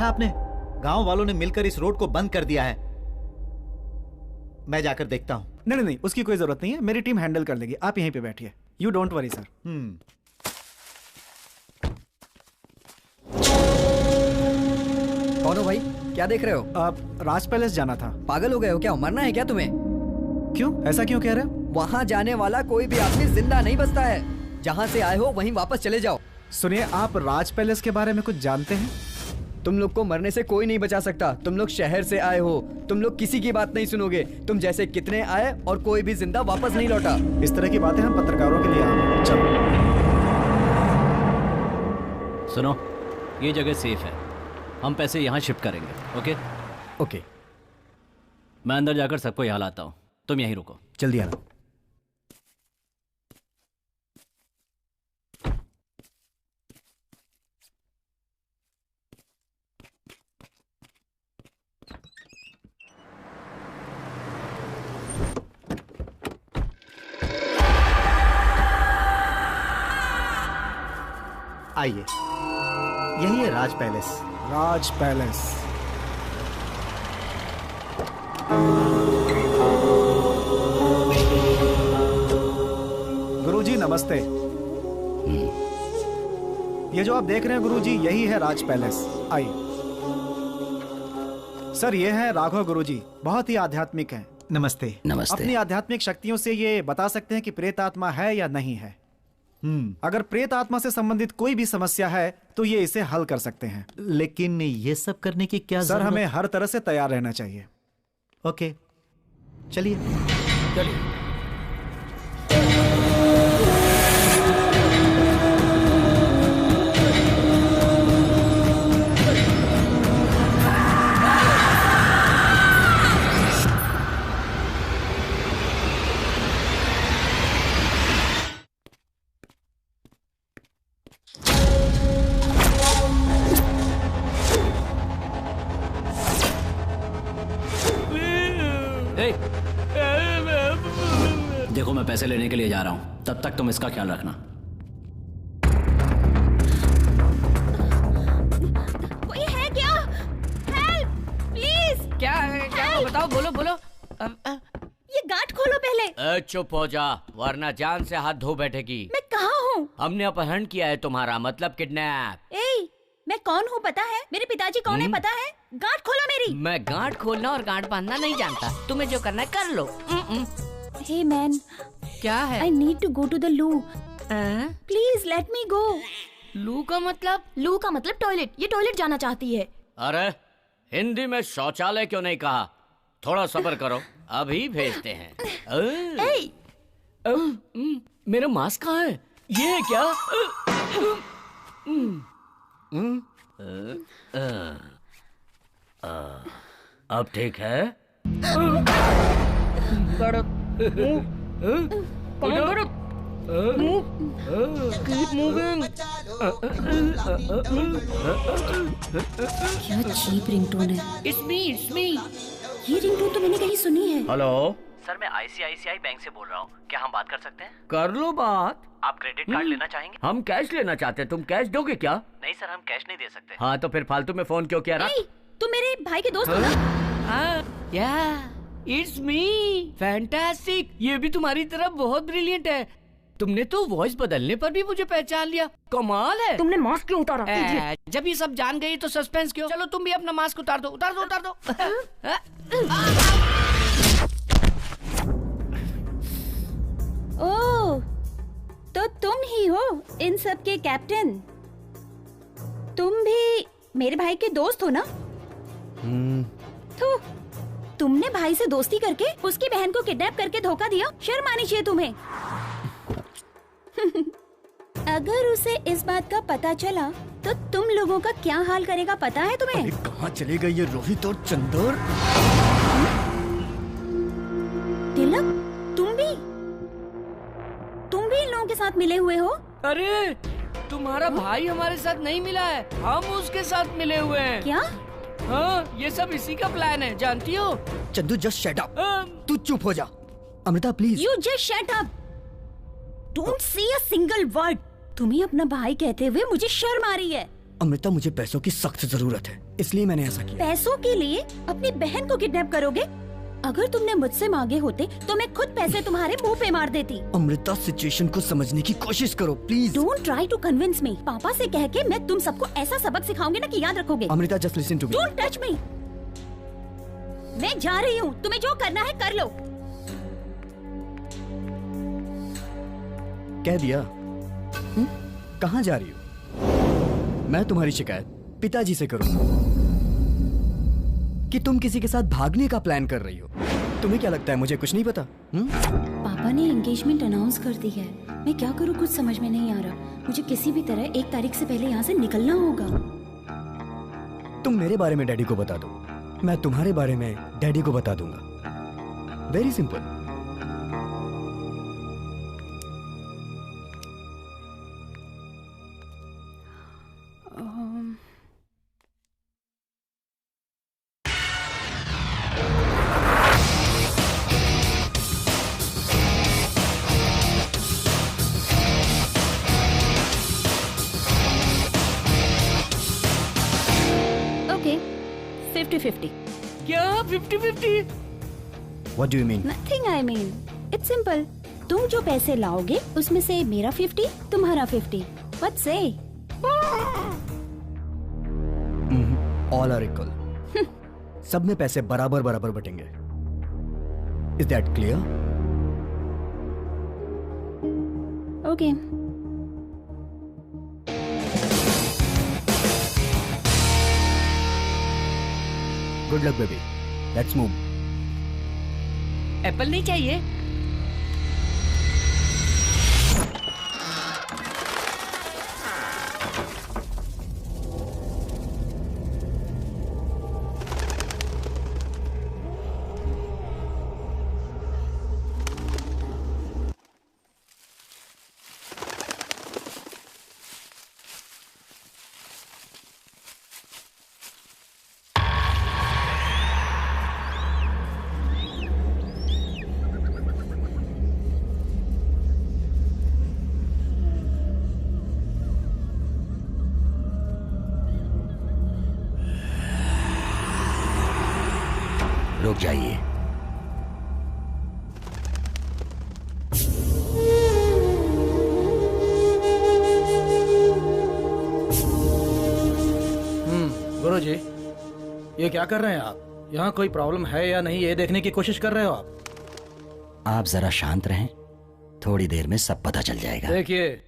देखा आपने? गांव वालों ने मिलकर इस रोड को बंद कर दिया है। मैं जाकर देखता हूं। नहीं नहीं, उसकी कोई जरूरत नहीं है, मेरी टीम हैंडल कर लेगी। आप यहीं पे बैठिए, यू डोंट वरी सर। कौन हो भाई? क्या देख रहे हो? आप राज पैलेस जाना था। पागल हो गए हो क्या? मरना है क्या तुम्हें? क्यों? ऐसा क्यों कह रहे हो? वहाँ जाने वाला कोई भी आदमी जिंदा नहीं बचता है। जहाँ से आए हो वहीं वापस चले जाओ। सुनिए, आप राज पैलेस के बारे में कुछ जानते हैं? तुम लोग को मरने से कोई नहीं बचा सकता। तुम लोग शहर से आए हो, तुम लोग किसी की बात नहीं सुनोगे। तुम जैसे कितने आए और कोई भी जिंदा वापस नहीं लौटा। इस तरह की बातें हम पत्रकारों के लिए आए। चलो सुनो, ये जगह सेफ है, हम पैसे यहाँ शिफ्ट करेंगे। ओके ओके, मैं अंदर जाकर सबको यहाँ लाता हूँ, तुम यहीं रुको। जल्दी आना। आइए, यही है राज पैलेस। राज पैलेस। गुरुजी नमस्ते। ये जो आप देख रहे हैं गुरुजी, यही है राज पैलेस। आइए। सर, ये है राघव गुरुजी, बहुत ही आध्यात्मिक हैं। नमस्ते। नमस्ते। अपनी आध्यात्मिक शक्तियों से ये बता सकते हैं कि प्रेत आत्मा है या नहीं है। अगर प्रेत आत्मा से संबंधित कोई भी समस्या है तो ये इसे हल कर सकते हैं। लेकिन ये सब करने की क्या सर, हमें हर तरह से तैयार रहना चाहिए। ओके, चलिए। चलिए। देखो, मैं पैसे लेने के लिए जा रहा हूँ, तब तक तुम इसका ख्याल रखना। कोई है क्या? Help please. क्या है? क्या है? बताओ, बोलो बोलो। ये गांठ खोलो पहले। चुप हो जा, वरना जान से हाथ धो बैठेगी। मैं कहाँ हूँ? हमने अपहरण किया है तुम्हारा, मतलब किडनैप। ए, मैं कौन हूँ पता है? मेरे पिताजी कौन है पता है? गांठ खोलो मेरी। मैं गांठ खोलना और गांठ बांधना नहीं जानता, तुम्हें जो करना है कर लो। हे मैन, क्या है? I need to go to the loo, please let me go. Loo का मतलब? लू का मतलब टॉयलेट। ये टॉयलेट जाना चाहती है। अरे हिंदी में शौचालय क्यों नहीं कहा? थोड़ा सब्र करो, अभी भेजते हैं। मेरा मास्क कहाँ है? ये है क्या? अब ठीक है? क्या चीप रिंगटोन है। It's me। ये रिंगटोन तो मैंने कहीं सुनी है। हेलो सर, मैं ICICI बैंक से बोल रहा हूँ, क्या हम बात कर सकते हैं? कर लो बात। आप क्रेडिट कार्ड लेना चाहेंगे? हम कैश लेना चाहते हैं, तुम कैश दोगे क्या? नहीं सर, हम कैश नहीं दे सकते। हाँ तो फिर फालतू में फोन क्यों किया? तुम मेरे भाई के दोस्त हो ना? या इट्स मी। फैंटास्टिक, ये भी तुम्हारी तरह बहुत ब्रिलियंट है। तुमने तो वॉइस बदलने पर भी मुझे पहचान लिया, कमाल है। तुमने मास्क क्यों उतारा? जब ये सब जान गई तो सस्पेंस क्यों? चलो तुम भी अपना मास्क उतार दो। ओह, तो तुम ही हो इन सब के कैप्टन। तुम भी मेरे भाई के दोस्त हो ना? तो तुमने भाई से दोस्ती करके उसकी बहन को किडनैप करके धोखा दिया। शर्म आनी चाहिए तुम्हें। अगर उसे इस बात का पता चला तो तुम लोगों का क्या हाल करेगा पता है तुम्हें? कहाँ चले गए ये रोहित और चंदर? तिलक, तुम भी इन लोगों के साथ मिले हुए हो? अरे तुम्हारा भाई हमारे साथ नहीं मिला है, हम उसके साथ मिले हुए हैं। क्या? हाँ, ये सब इसी का प्लान है, जानती हो? Chandu just shut up. तू चुप हो जा। Amrita please. You just shut up. Don't say a single word. तुम्हें अपना भाई कहते हुए मुझे शर्म आ रही है। अमृता, मुझे पैसों की सख्त जरूरत है, इसलिए मैंने ऐसा किया। पैसों के लिए अपनी बहन को किडनैप करोगे? अगर तुमने मुझसे मांगे होते तो मैं खुद पैसे तुम्हारे मुंह पे मार देती। अमृता, सिचुएशन को समझने की कोशिश करो please. Don't try to convince me. पापा से कह के मैं तुम सबको ऐसा सबक सिखाऊंगी ना कि याद रखोगे। Amrita, just listen to me. Don't touch me. मैं जा रही हूँ, तुम्हें जो करना है कर लो। कह दिया। कहाँ जा रही हो? मैं तुम्हारी शिकायत पिताजी से करूंगा कि तुम किसी के साथ भागने का प्लान कर रही हो। तुम्हें क्या लगता है मुझे कुछ नहीं पता? पापा ने एंगेजमेंट अनाउंस कर दी है। मैं क्या करूँ कुछ समझ में नहीं आ रहा। मुझे किसी भी तरह 1 तारीख से पहले यहाँ से निकलना होगा। तुम मेरे बारे में डैडी को बता दो, मैं तुम्हारे बारे में डैडी को बता दूंगा। Very simple. ओके, 50-50। क्या 50-50? What do you mean? Nothing I mean. It's simple. तुम जो पैसे लाओगे उसमें से मेरा 50, तुम्हारा 50. What say? All are equal. सब में पैसे बराबर बराबर बटेंगे। Is that clear? Okay. Good luck, baby. Let's move. Apple नहीं चाहिए? रुक जाइए। गुरुजी, ये क्या कर रहे हैं आप? यहाँ कोई प्रॉब्लम है या नहीं ये देखने की कोशिश कर रहे हो आप? आप जरा शांत रहें, थोड़ी देर में सब पता चल जाएगा। देखिए,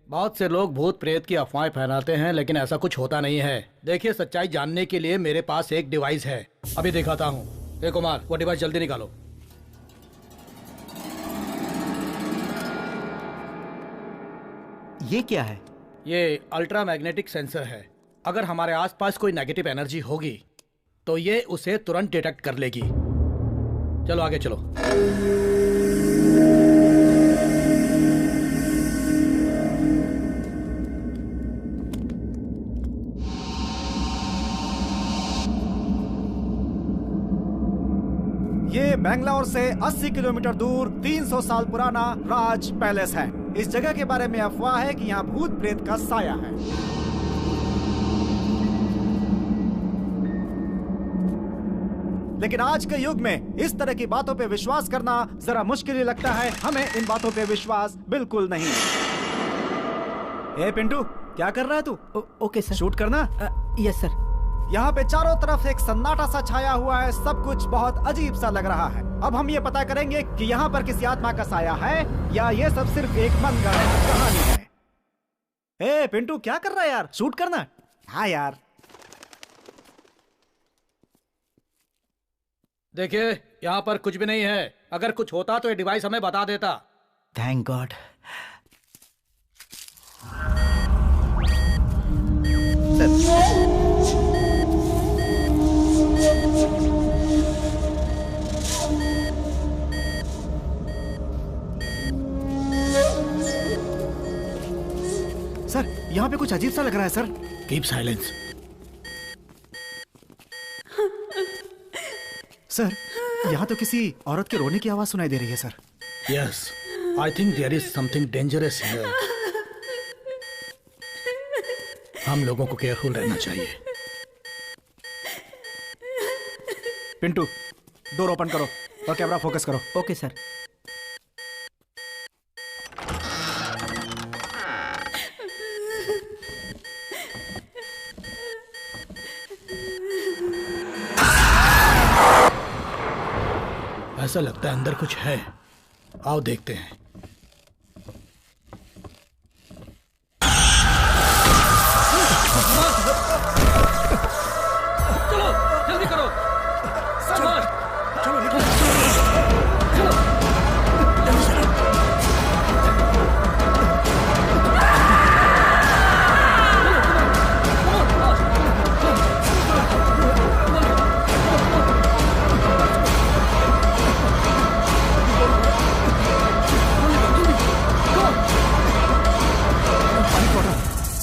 बहुत से लोग भूत प्रेत की अफवाहें फैलाते हैं, लेकिन ऐसा कुछ होता नहीं है। देखिए, सच्चाई जानने के लिए मेरे पास एक डिवाइस है, अभी दिखाता हूँ। कुमार, वो डिवाइस जल्दी निकालो। ये क्या है? ये अल्ट्रा मैग्नेटिक सेंसर है। अगर हमारे आसपास कोई नेगेटिव एनर्जी होगी तो ये उसे तुरंत डिटेक्ट कर लेगी। चलो आगे चलो। ये बेंगलोर से 80 किलोमीटर दूर 300 साल पुराना राज पैलेस है। इस जगह के बारे में अफवाह है कि यहाँ भूत प्रेत का साया है। लेकिन आज के युग में इस तरह की बातों पे विश्वास करना जरा मुश्किल ही लगता है। हमें इन बातों पे विश्वास बिल्कुल नहीं। ए पिंटू, क्या कर रहा है तू? Okay sir. शूट करना? Yes sir. यहाँ पे चारों तरफ एक सन्नाटा सा छाया हुआ है, सब कुछ बहुत अजीब सा लग रहा है। अब हम ये पता करेंगे कि यहाँ पर किसी आत्मा का साया है या ये सब सिर्फ एक मनगढ़ंत कहानी है। ए पिंटू, क्या कर रहा है यार? शूट करना? हाँ यार। देखिए, यहाँ पर कुछ भी नहीं है। अगर कुछ होता तो ये डिवाइस हमें बता देता। Thank God. सर, यहाँ पे कुछ अजीब सा लग रहा है सर। Keep silence. सर, यहाँ तो किसी औरत के रोने की आवाज सुनाई दे रही है sir. Yes, I think there is something dangerous here. हम लोगों को केयरफुल रहना चाहिए। पिंटू, डोर ओपन करो और कैमरा फोकस करो। Okay sir. ऐसा लगता है अंदर कुछ है, आओ देखते हैं। चलो जल्दी करो।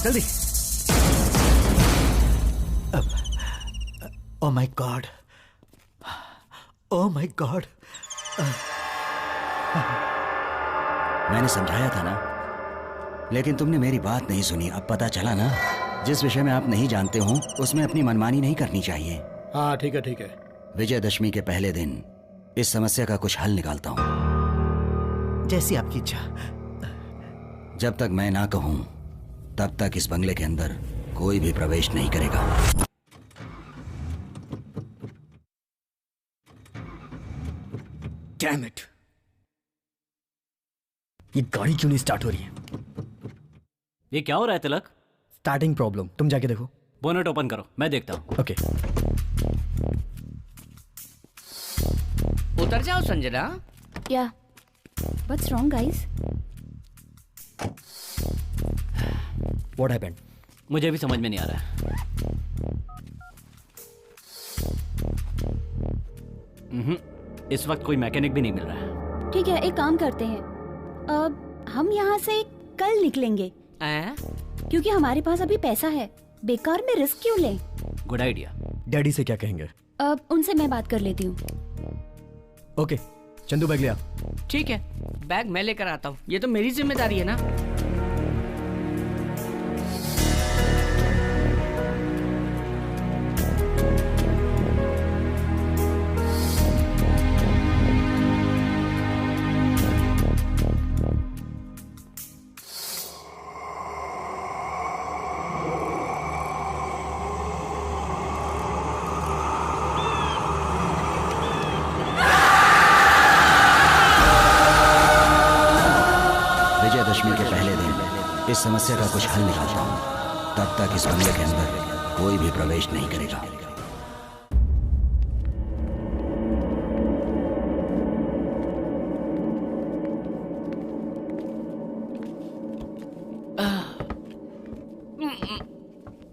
जल्दी। Oh my God, oh my God. मैंने समझाया था ना, लेकिन तुमने मेरी बात नहीं सुनी। अब पता चला ना, जिस विषय में आप नहीं जानते हो उसमें अपनी मनमानी नहीं करनी चाहिए। हाँ ठीक है ठीक है। विजयदशमी के पहले दिन इस समस्या का कुछ हल निकालता हूँ। जैसी आपकी इच्छा। जब तक मैं ना कहूं तब तक इस बंगले के अंदर कोई भी प्रवेश नहीं करेगा। डैम इट, ये गाड़ी क्यों नहीं स्टार्ट हो रही है? ये क्या हो रहा है तिलक? Starting problem. तुम जाके देखो। बोनेट ओपन करो, मैं देखता हूँ। ओके। उतर जाओ Sanjana. Yeah. What's wrong, guys? What happened? मुझे भी समझ में नहीं आ रहा है। इस वक्त कोई मैकेनिक भी नहीं मिल रहा है। ठीक है, एक काम करते हैं। अब हम यहाँ से कल निकलेंगे, क्योंकि हमारे पास अभी पैसा है। बेकार में रिस्क क्यों लें? Good idea. डैडी से क्या कहेंगे? अब उनसे मैं बात कर लेती हूँ। ओके, चंदू बैग लिया। ठीक है, बैग मैं लेकर आता हूँ। ये तो मेरी जिम्मेदारी है ना। विजयदशमी के पहले दिन इस समस्या का कुछ हल निकालता हूँ। तब तक इस बंगले के अंदर कोई भी प्रवेश नहीं करेगा।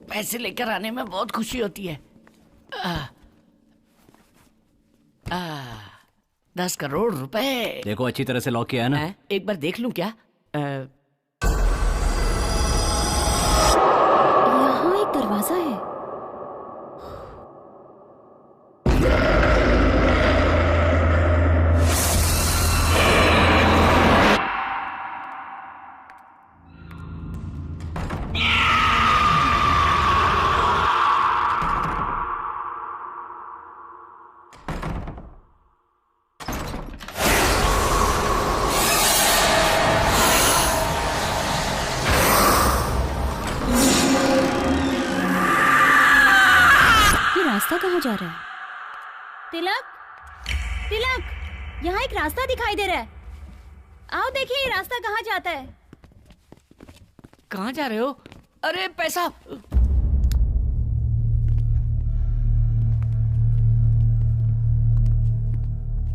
पैसे लेकर आने में बहुत खुशी होती है। 10 करोड़ रुपए। देखो अच्छी तरह से लॉक किया है ना? एक बार देख लूं क्या? यहाँ एक दरवाजा है। रास्ता कहाँ जा रहा है? तिलक, तिलक, यहाँ एक रास्ता दिखाई दे रहा है। आओ देखिए ये रास्ता कहाँ जाता है। कहाँ जा रहे हो? अरे पैसा।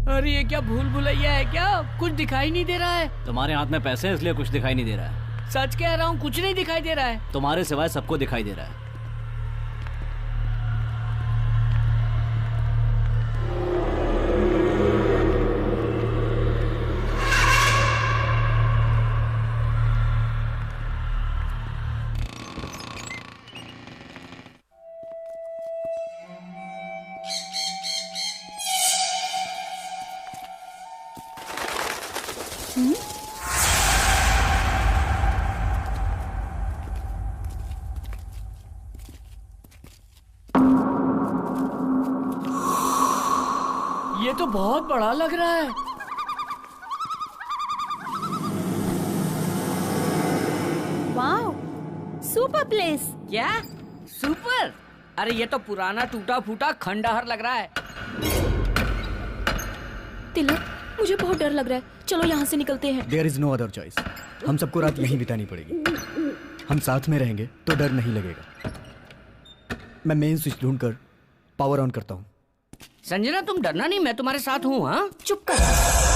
अरे ये क्या भूल भुलैया है क्या? कुछ दिखाई नहीं दे रहा है। तुम्हारे हाथ में पैसे हैं इसलिए कुछ दिखाई नहीं दे रहा है। सच कह रहा हूँ, कुछ नहीं दिखाई दे रहा है। तुम्हारे सिवाय सबको दिखाई दे रहा है। बहुत बड़ा लग रहा है। Wow, super place. क्या सुपर? अरे ये तो पुराना टूटा फूटा खंडहर लग रहा है। तिलक, मुझे बहुत डर लग रहा है, चलो यहाँ से निकलते हैं। There is no other choice. हम सबको रात यहीं बितानी पड़ेगी। हम साथ में रहेंगे तो डर नहीं लगेगा। मैं मेन स्विच ढूंढकर पावर ऑन करता हूँ। संजना, तुम डरना नहीं, मैं तुम्हारे साथ हूँ। हाँ, चुप कर।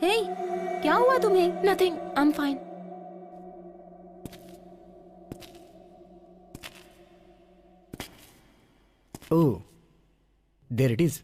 हे, क्या हुआ तुम्हें? Nothing, I am fine. Oh, there it is.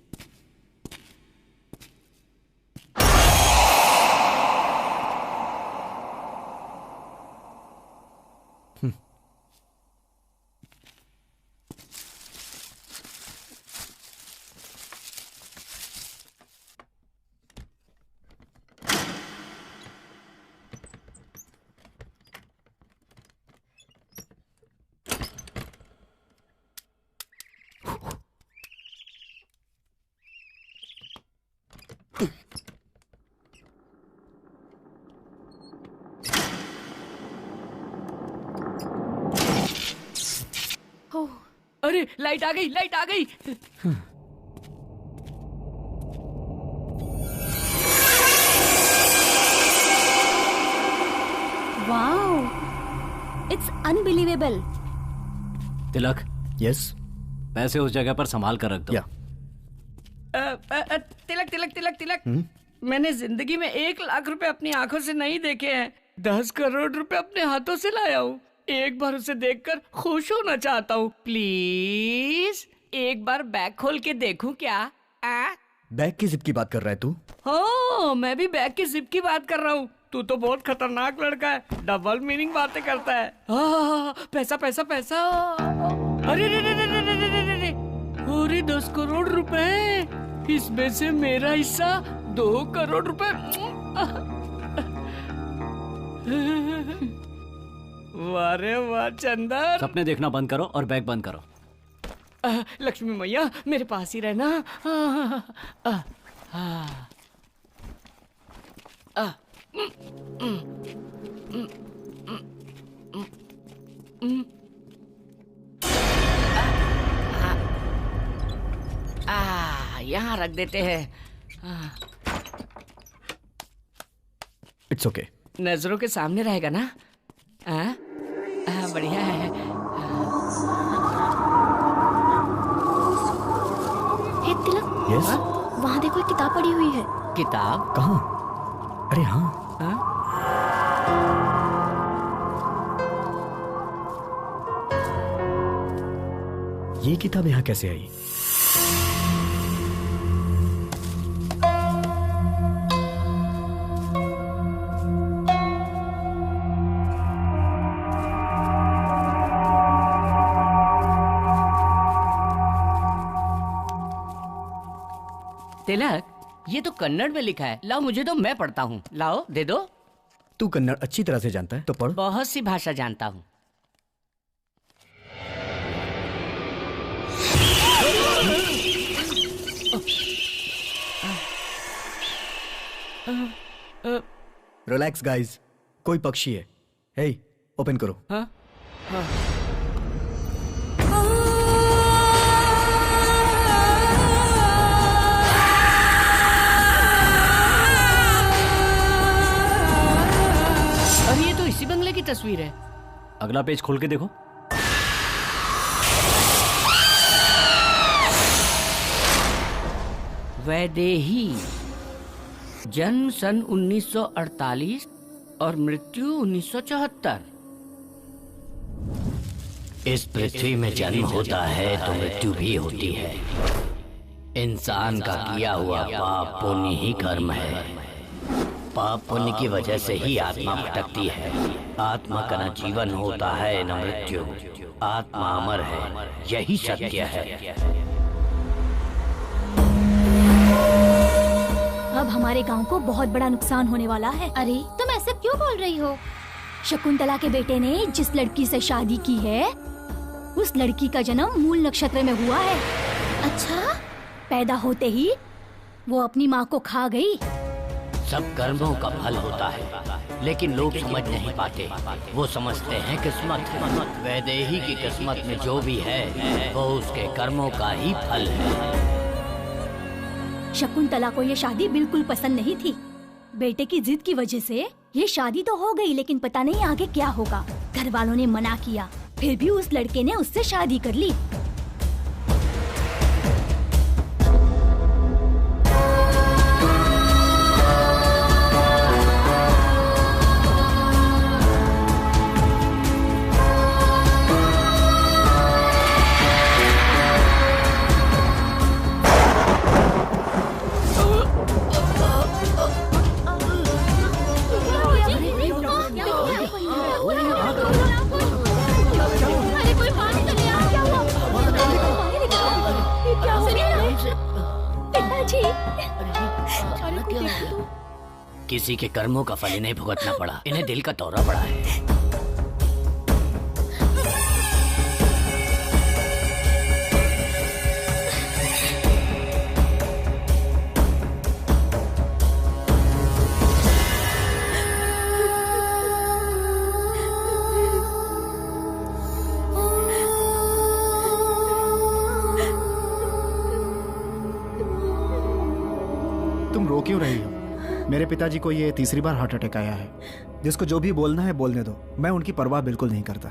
अरे लाइट आ गई, लाइट आ गई। Wow, it's unbelievable. Tilak, yes. पैसे उस जगह पर संभाल कर रख दो। या तिलक तिलक तिलक तिलक, मैंने जिंदगी में 1 लाख रुपए अपनी आंखों से नहीं देखे हैं। 10 करोड़ रुपए अपने हाथों से लाया हूँ। एक बार उसे देखकर खुश होना चाहता हूँ। प्लीज एक बार बैग खोल के देखूं क्या? बैग की जिप की बात कर रहा है तू? हाँ, मैं भी बैग की जिप की बात कर रहा हूँ। तू तो बहुत खतरनाक लड़का है, डबल मीनिंग बातें करता है। पैसा पैसा पैसा। अरे रे रे रे रे रे रे रे रे, अरे 10 करोड़ रुपए, इसमें से मेरा हिस्सा 2 करोड़ रुपए। वारे वाह चंदर। सपने देखना बंद करो और बैग बंद करो। लक्ष्मी मैया मेरे पास ही रहना। यहाँ रख देते हैं। It's okay. नजरों के सामने रहेगा ना? बढ़िया है। हे तिलक, यस। वहाँ देखो, एक किताब पड़ी हुई है। किताब? कहाँ? अरे हाँ। ये किताब यहाँ कैसे आई? तिलक, ये तो कन्नड़ में लिखा है। लाओ मुझे दो, मैं पढ़ता हूँ। लाओ दे दो। तू कन्नड़ अच्छी तरह से जानता है तो पढ़। बहुत सी भाषा जानता हूँ। रिलैक्स गाइस, कोई पक्षी है। हे, ओपन करो। हाँ? हाँ। अरे ये तो इसी बंगले की तस्वीर है। अगला पेज खोल के देखो। वैदेही, जन्म सन 1948 और मृत्यु 1974। इस पृथ्वी में जन्म होता है तो मृत्यु भी होती है। इंसान का किया हुआ पाप पुण्य ही कर्म है। पाप पुण्य की वजह से ही आत्मा भटकती है। आत्मा का न जीवन होता है न मृत्यु। आत्मा अमर है, यही सत्य है। अब हमारे गांव को बहुत बड़ा नुकसान होने वाला है। अरे तुम ऐसे क्यों बोल रही हो? शकुंतला के बेटे ने जिस लड़की से शादी की है उस लड़की का जन्म मूल नक्षत्र में हुआ है। अच्छा? पैदा होते ही वो अपनी माँ को खा गई। सब कर्मों का फल होता है, लेकिन लोग समझ नहीं पाते। वो समझते हैं किस्मत। वैदेही की किस्मत में जो भी है वो उसके कर्मों का ही फल है। शकुंतला को ये शादी बिल्कुल पसंद नहीं थी। बेटे की जिद की वजह से ये शादी तो हो गई, लेकिन पता नहीं आगे क्या होगा। घर वालों ने मना किया, फिर भी उस लड़के ने उससे शादी कर ली। किसी के कर्मों का फल इन्हें भुगतना पड़ा। इन्हें दिल का दौरा पड़ा है। तुम रो क्यों रही हो? मेरे पिताजी को ये तीसरी बार हार्ट अटैक आया है। जिसको जो भी बोलना है बोलने दो, मैं उनकी परवाह बिल्कुल नहीं करता।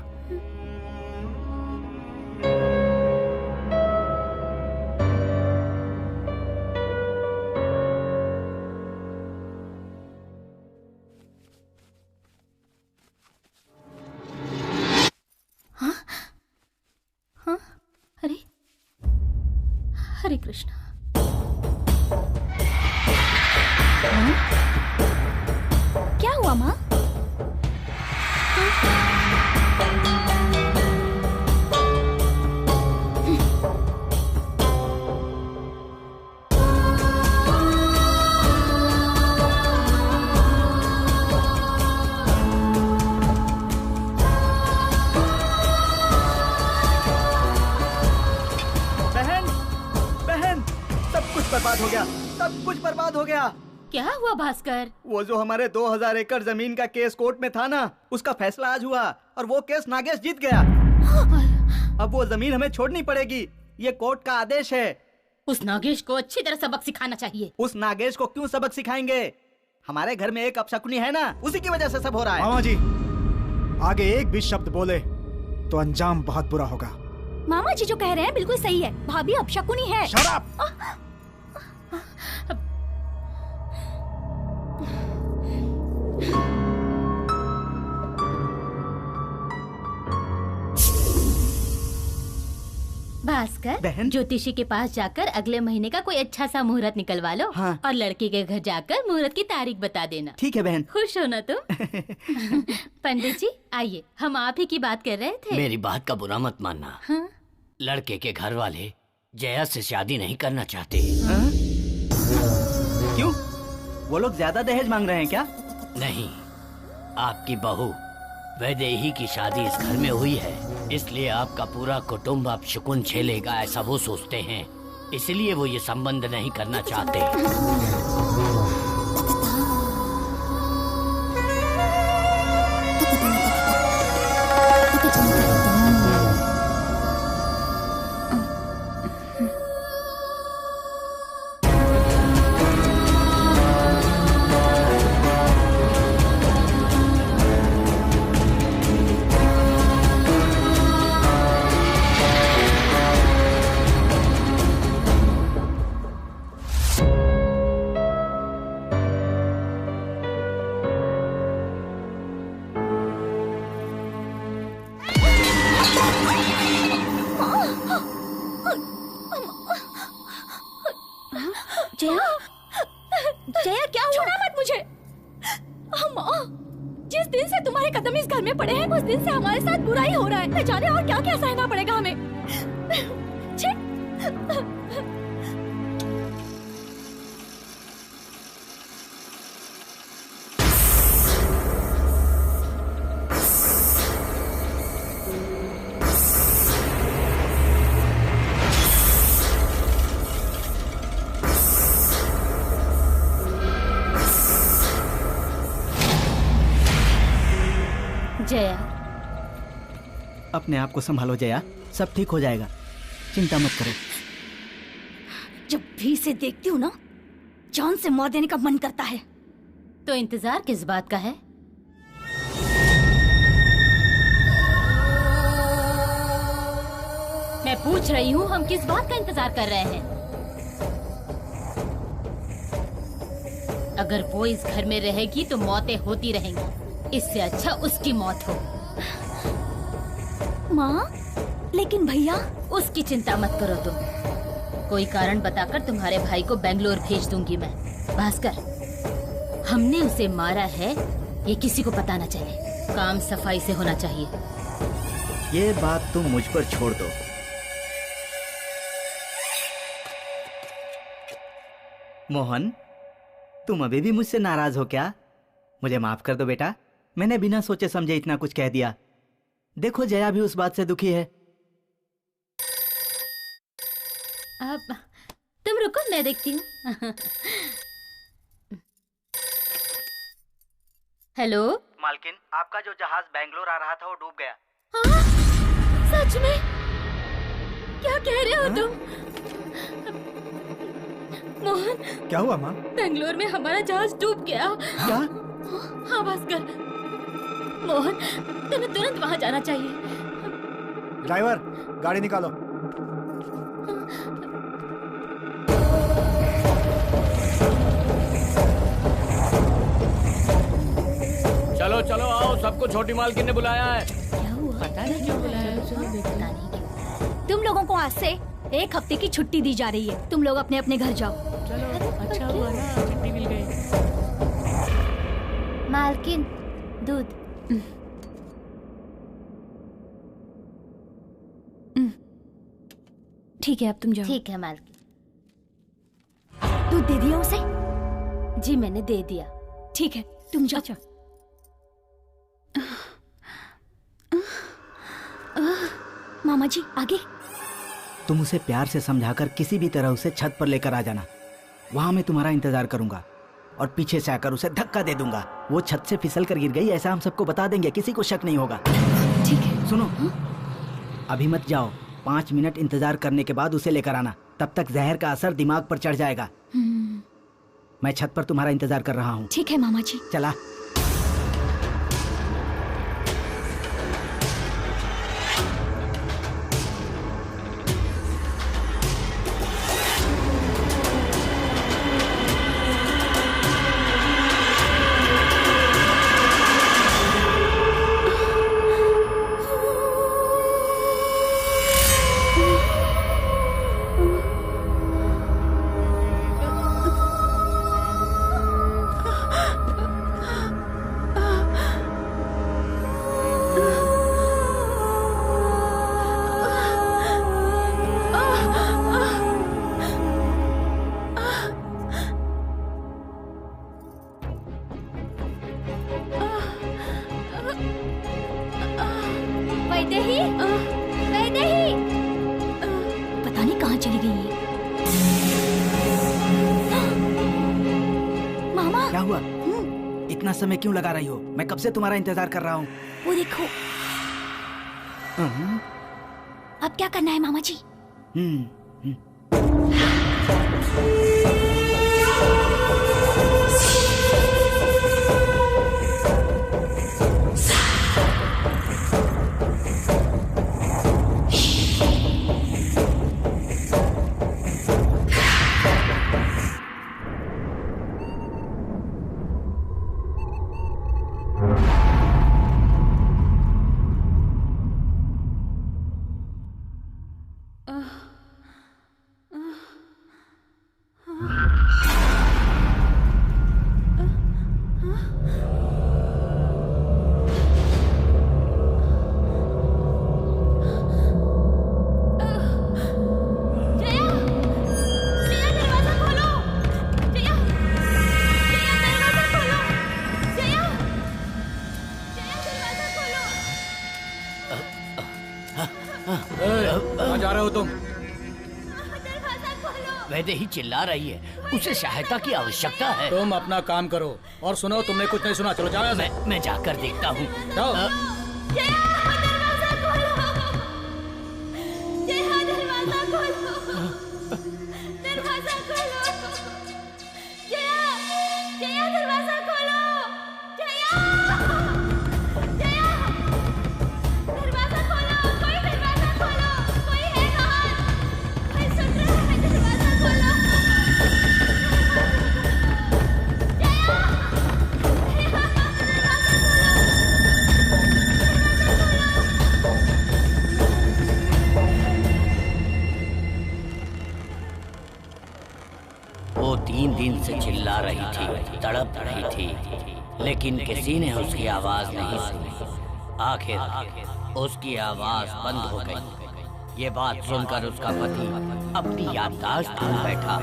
हाँ? हाँ? अरे हरे कृष्णा। क्या हुआ माँ? बहन, बहन, सब कुछ बर्बाद हो गया, सब कुछ बर्बाद हो गया। क्या हुआ भास्कर? वो जो हमारे 2000 एकड़ जमीन का केस कोर्ट में था ना, उसका फैसला आज हुआ और वो केस नागेश जीत गया। अब वो जमीन हमें छोड़नी पड़ेगी, ये कोर्ट का आदेश है। उस नागेश को अच्छी तरह सबक सिखाना चाहिए। उस नागेश को क्यों सबक सिखाएंगे? हमारे घर में एक अपशकुनी है ना, उसी की वजह से सब हो रहा है। मामा जी, आगे एक भी शब्द बोले तो अंजाम बहुत बुरा होगा। मामा जी जो कह रहे हैं बिल्कुल सही है। भाभी अपशकुनी है। शराब। भास्कर, बहन? ज्योतिषी के पास जाकर अगले महीने का कोई अच्छा सा मुहूर्त निकलवा लो। हाँ। और लड़की के घर जाकर मुहूर्त की तारीख बता देना। ठीक है बहन। खुश हो ना तुम? पंडित जी आइए, हम आप ही की बात कर रहे थे। मेरी बात का बुरा मत मानना। हाँ? लड़के के घर वाले जया से शादी नहीं करना चाहते। क्यों? वो लोग ज्यादा दहेज मांग रहे हैं क्या? नहीं, आपकी बहू वैदेही की शादी इस घर में हुई है, इसलिए आपका पूरा कुटुंब अब शकुन झेलेगा, ऐसा वो सोचते हैं। इसलिए वो ये संबंध नहीं करना चाहते। जया, जया क्या हुआ? छूना मत मुझे। माँ, जिस दिन से तुम्हारे कदम इस घर में पड़े हैं उस दिन से हमारे साथ बुरा ही हो रहा है। न जाने और क्या क्या सहना पड़ेगा हमें। छे। जया, अपने आप को संभालो जया, सब ठीक हो जाएगा, चिंता मत करो। जब भी इसे देखती हूँ ना, जान से मार देने का मन करता है। तो इंतजार किस बात का है? मैं पूछ रही हूँ, हम किस बात का इंतजार कर रहे हैं? अगर वो इस घर में रहेगी तो मौतें होती रहेंगी। इससे अच्छा उसकी मौत हो। माँ, लेकिन भैया। उसकी चिंता मत करो तुम। कोई कारण बताकर तुम्हारे भाई को बेंगलोर भेज दूंगी मैं। भास्कर, हमने उसे मारा है, ये किसी को पता न चले। काम सफाई से होना चाहिए। ये बात तुम मुझ पर छोड़ दो। मोहन, तुम अभी भी मुझसे नाराज हो क्या? मुझे माफ कर दो बेटा, मैंने बिना सोचे समझे इतना कुछ कह दिया। देखो जया भी उस बात से दुखी है। अब तुम रुको, मैं देखती हूँ। हेलो मालकिन, आपका जो जहाज बेंगलोर आ रहा था वो डूब गया। हाँ? सच में? क्या कह रहे हो तुम? मोहन, क्या हुआ माँ? बेंगलोर में हमारा जहाज डूब गया। क्या? हाँ भास्कर, मोहन तुम्हें तुरंत वहाँ जाना चाहिए। ड्राइवर, गाड़ी निकालो। चलो चलो आओ, सबको छोटी मालकिन ने बुलाया है। क्या हुआ? पता नहीं क्यों बुलाया है। पता नहीं क्यों। तुम लोगों को आज से 1 हफ्ते की छुट्टी दी जा रही है। तुम लोग अपने अपने घर जाओ। चलो, अच्छा हुआ ना, छुट्टी मिल गई। मालकिन, दूध। ठीक है, अब तुम जाओ। ठीक है मालकिन। दूध दे दिया उसे? जी मैंने दे दिया। ठीक है, तुम जाओ। अच्छा। मामा जी, आगे। तुम उसे प्यार से समझाकर किसी भी तरह उसे छत पर लेकर आ जाना। वहां मैं तुम्हारा इंतजार करूंगा और पीछे से आकर उसे धक्का दे दूंगा। वो छत से फिसल कर गिर गई, ऐसा हम सबको बता देंगे, किसी को शक नहीं होगा। ठीक है। सुनो, अभी मत जाओ, 5 मिनट इंतजार करने के बाद उसे लेकर आना। तब तक जहर का असर दिमाग पर चढ़ जाएगा। मैं छत पर तुम्हारा इंतजार कर रहा हूँ। ठीक है मामा जी। चला। वैदेही, वैदेही, पता नहीं कहाँ चली गई है। मामा, क्या हुआ? इतना समय क्यों लगा रही हो? मैं कब से तुम्हारा इंतजार कर रहा हूँ। वो देखो। अब क्या करना है मामा जी? वैदेही चिल्ला रही है, उसे सहायता की आवश्यकता है। तुम अपना काम करो। और सुनो, तुमने कुछ नहीं सुना, चलो जाओ यहाँ से। मैं जाकर देखता हूँ। जाओ। वो 3 दिन से चिल्ला रही थी, तड़प रही थी, लेकिन किसी ने उसकी आवाज नहीं सुनी। आखिर उसकी आवाज बंद हो गई। ये बात सुनकर उसका पति अपनी याददाश्त भूल बैठा।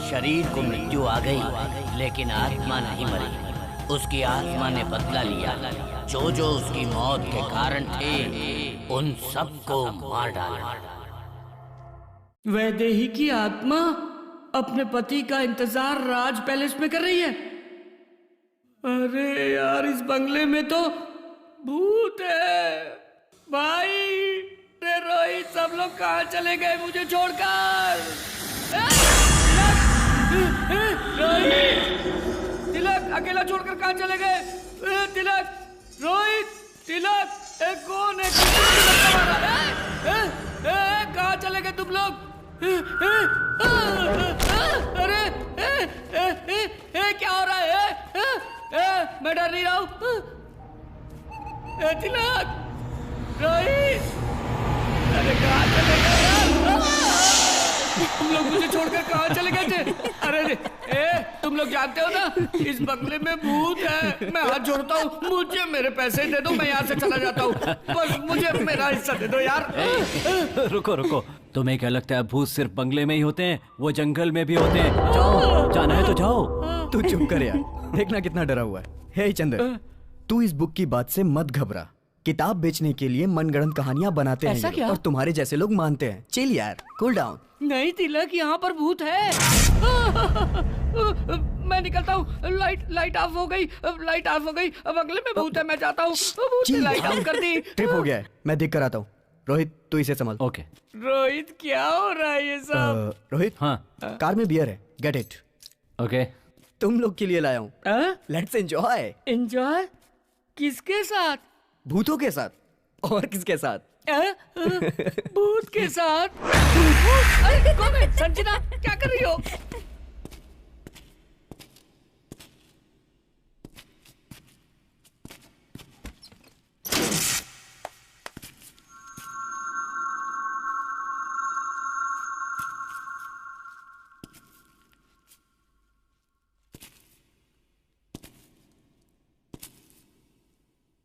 शरीर को मृत्यु आ गई, लेकिन आत्मा नहीं मरी। उसकी आत्मा ने बदला लिया। जो जो उसकी मौत के कारण थे, उन सबको मार डाला। वैदेही की आत्मा अपने पति का इंतजार राज पैलेस में कर रही है। अरे यार, इस बंगले में तो भूत है। भाई रोहित, सब लोग कहाँ चले गए मुझे छोड़कर? रोहित, तिलक अकेला छोड़कर कहाँ चले गए? तिलक, रोहित, तिलक, कौन है? कहाँ चले गए तुम लोग? अरे क्या हो रहा है? मैं डर नहीं रहा हूँ। तिलक, रोहित, अरे कहाँ चले गए यार? तुम लोग मुझे छोड़कर कहाँ चले गए थे? अरे तुम लोग जानते हो ना, इस बंगले में भूत है। मैं हाथ जोड़ता हूँ, मुझे मेरे पैसे दे दो, मैं यहाँ से चला जाता हूँ। बस मुझे मेरा हिस्सा दे दो यार। रुको रुको, तुम्हें क्या लगता है भूत सिर्फ बंगले में ही होते हैं? वो जंगल में भी होते हैं। जाओ, जाना है तो जाओ। तू चुप कर यार, देखना कितना डरा हुआ है। हे चंद्र, तू इस बुक की बात से मत घबरा। किताब बेचने के लिए मनगढ़ंत कहानियां बनाते हैं ये, और तुम्हारे जैसे लोग मानते हैं। चिल यार, कूल डाउन। नहीं तिलक, यहाँ पर भूत है। मैं निकलता हूँ। लाइट ऑफ हो गई, लाइट ऑफ हो गई। बंगले में भूत है, मैं जाता हूँ। भूत ने लाइट ऑफ कर दी। ट्रिप हो गया है, मैं देख कर आता हूँ। रोहित, तू इसे संभाल। ओके। रोहित, क्या हो रहा है ये सब? रोहित, हाँ, कार में बियर है, गेट इट। ओके। तुम लोग के लिए लाया हूँ। Let's enjoy. एंजॉय? किसके साथ? भूतों के साथ। और किसके साथ? भूत के साथ? अरे कौन है? संजना, क्या कर रही हो?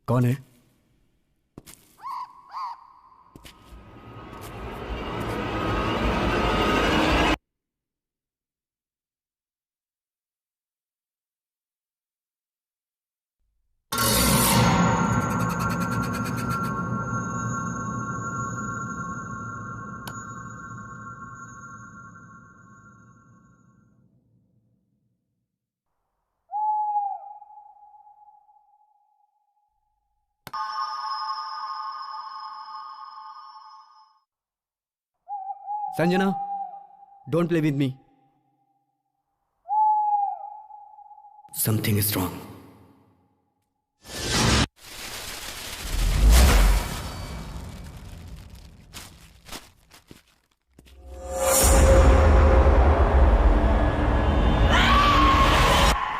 कौन है? Sanjana, don't play with me. Something is wrong.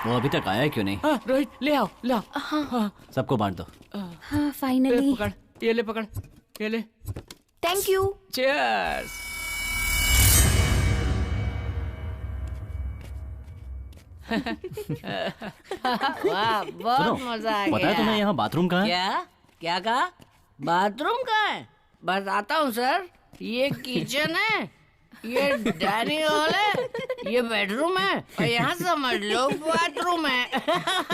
वो अभी तक आया क्यों नहीं? हाँ, रोहित, ले आओ, ले आओ। हाँ, सबको बांट दो। हाँ, फाइनली। पकड़, ये ले, पकड़, ये ले। Thank you. चीयर्स। वाह, बहुत मजा आ गया। पता है तुम्हें यहाँ बाथरूम कहाँ है? क्या क्या कहा? बाथरूम कहाँ है? बताता हूँ सर। ये किचन है, ये डाइनिंग हॉल है, ये बेडरूम है, और यहाँ समझ लो बाथरूम है।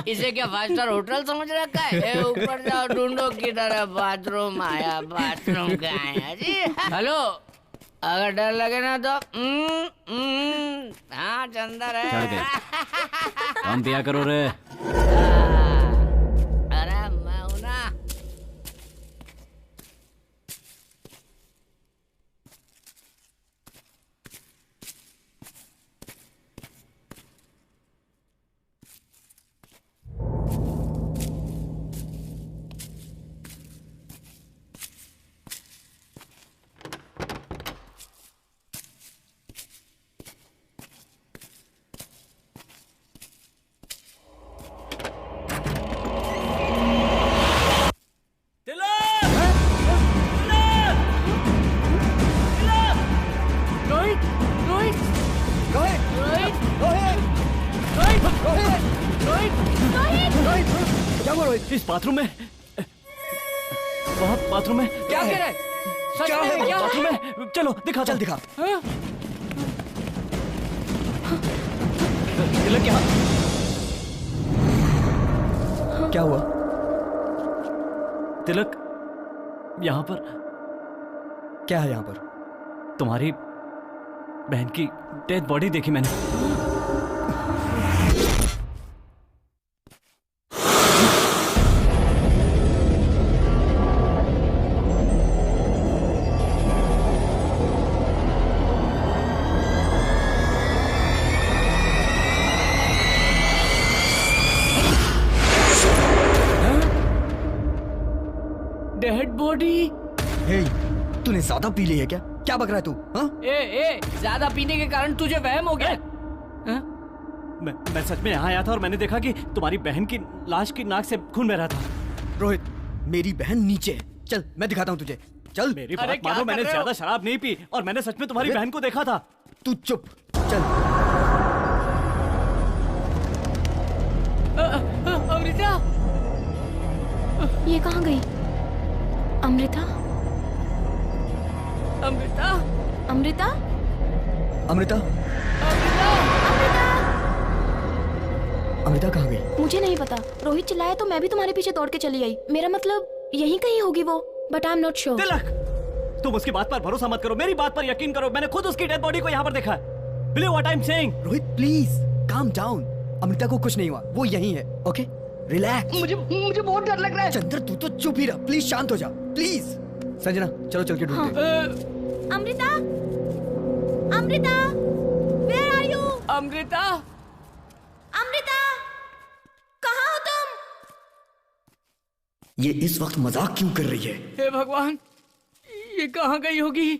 इसे क्या 5 स्टार होटल समझ रखा है? ऊपर जाओ, ढूंढो किधर है बाथरूम। आया, बाथरूम कहाँ है जी? हेलो, अगर डर लगे ना तो हाँ चंदर है। चढ़ गए। काम दिया करो रे। अरे मैं हूं ना। इस बाथरूम में बाथरूम में क्या कह रहा है? सच में क्या बाथरूम में? चलो दिखा। चल दिखा। तिलक यहाँ। क्या हुआ? तिलक यहाँ पर। क्या है यहाँ पर? तुम्हारी बहन की डेड बॉडी देखी मैंने। Dead body? हे, तूने ज्यादा पी ली है क्या? क्या बक रहा है तू? हाँ? ए, ज्यादा पीने के कारण तुझे वहम हो गया? मैं सच में यहाँ आया था और मैंने देखा कि तुम्हारी बहन की लाश की नाक से खून बह रहा था। रोहित, मेरी बहन नीचे है। चल मैं दिखाता हूँ तुझे। चल। मेरी बात मानो, मैंने ज्यादा शराब नहीं पी और मैंने सच में तुम्हारी बहन को देखा था। तू चुप। चल। अमृता, ये कहाँ गई? अमृता? अमृता? अमृता? अमृता? अमृता कहाँ गई? मुझे नहीं पता। रोहित चिल्लाया तो मैं भी तुम्हारे पीछे दौड़ के चली आई। मेरा मतलब यहीं कहीं होगी वो, but I am not sure. Tilak, तुम उसकी बात पर भरोसा मत करो, मेरी बात पर यकीन करो। मैंने खुद उसकी डेड बॉडी को यहाँ पर देखा है। Believe what I am saying. Rohit please calm down. Amrita को कुछ नहीं हुआ, वो यहीं है। Okay relax. मुझे बहुत डर लग रहा है। चंद्र तू तो चुप ही रह, प्लीज शांत हो जा प्लीज। संजना चलो चल के ढूंढते हैं। Amrita, Amrita, where are you? Amrita, Amrita, कहाँ हो तुम? ये इस वक्त मजाक क्यों कर रही है? हे भगवान, ये कहाँ गई होगी?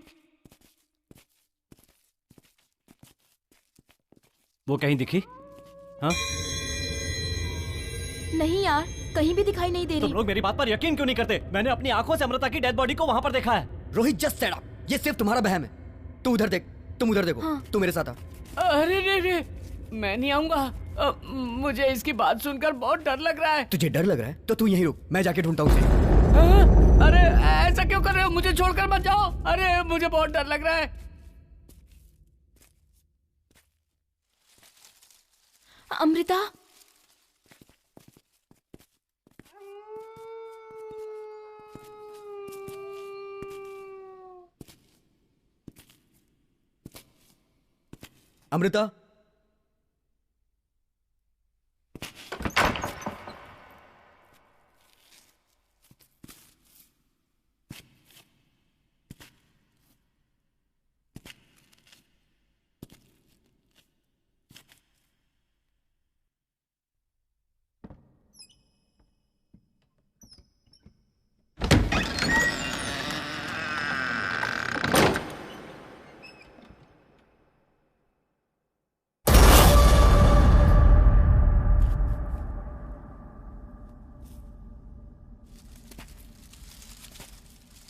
वो कहीं दिखी? हाँ? नहीं यार, कहीं भी दिखाई नहीं दे रही। तुम लोग मेरी बात पर यकीन क्यों नहीं करते? मैंने अपनी आंखों से अमृता की डेड बॉडी को वहां पर देखा है। रोहित जस्ट सेड अप, ये सिर्फ तुम्हारा बहम है। तू उधर देख, तुम उधर देखो। हाँ। तू मेरे साथ आ। अरे रे, मैं नहीं आऊंगा। मुझे इसकी बात सुनकर बहुत डर लग रहा है। तुझे डर लग रहा है तो तू यहीं रुक, मैं जाके ढूंढता हूँ उसे। अरे ऐसा क्यों कर रहे हो? मुझे छोड़कर मत जाओ। अरे मुझे बहुत डर लग रहा है। अमृता, अमृता,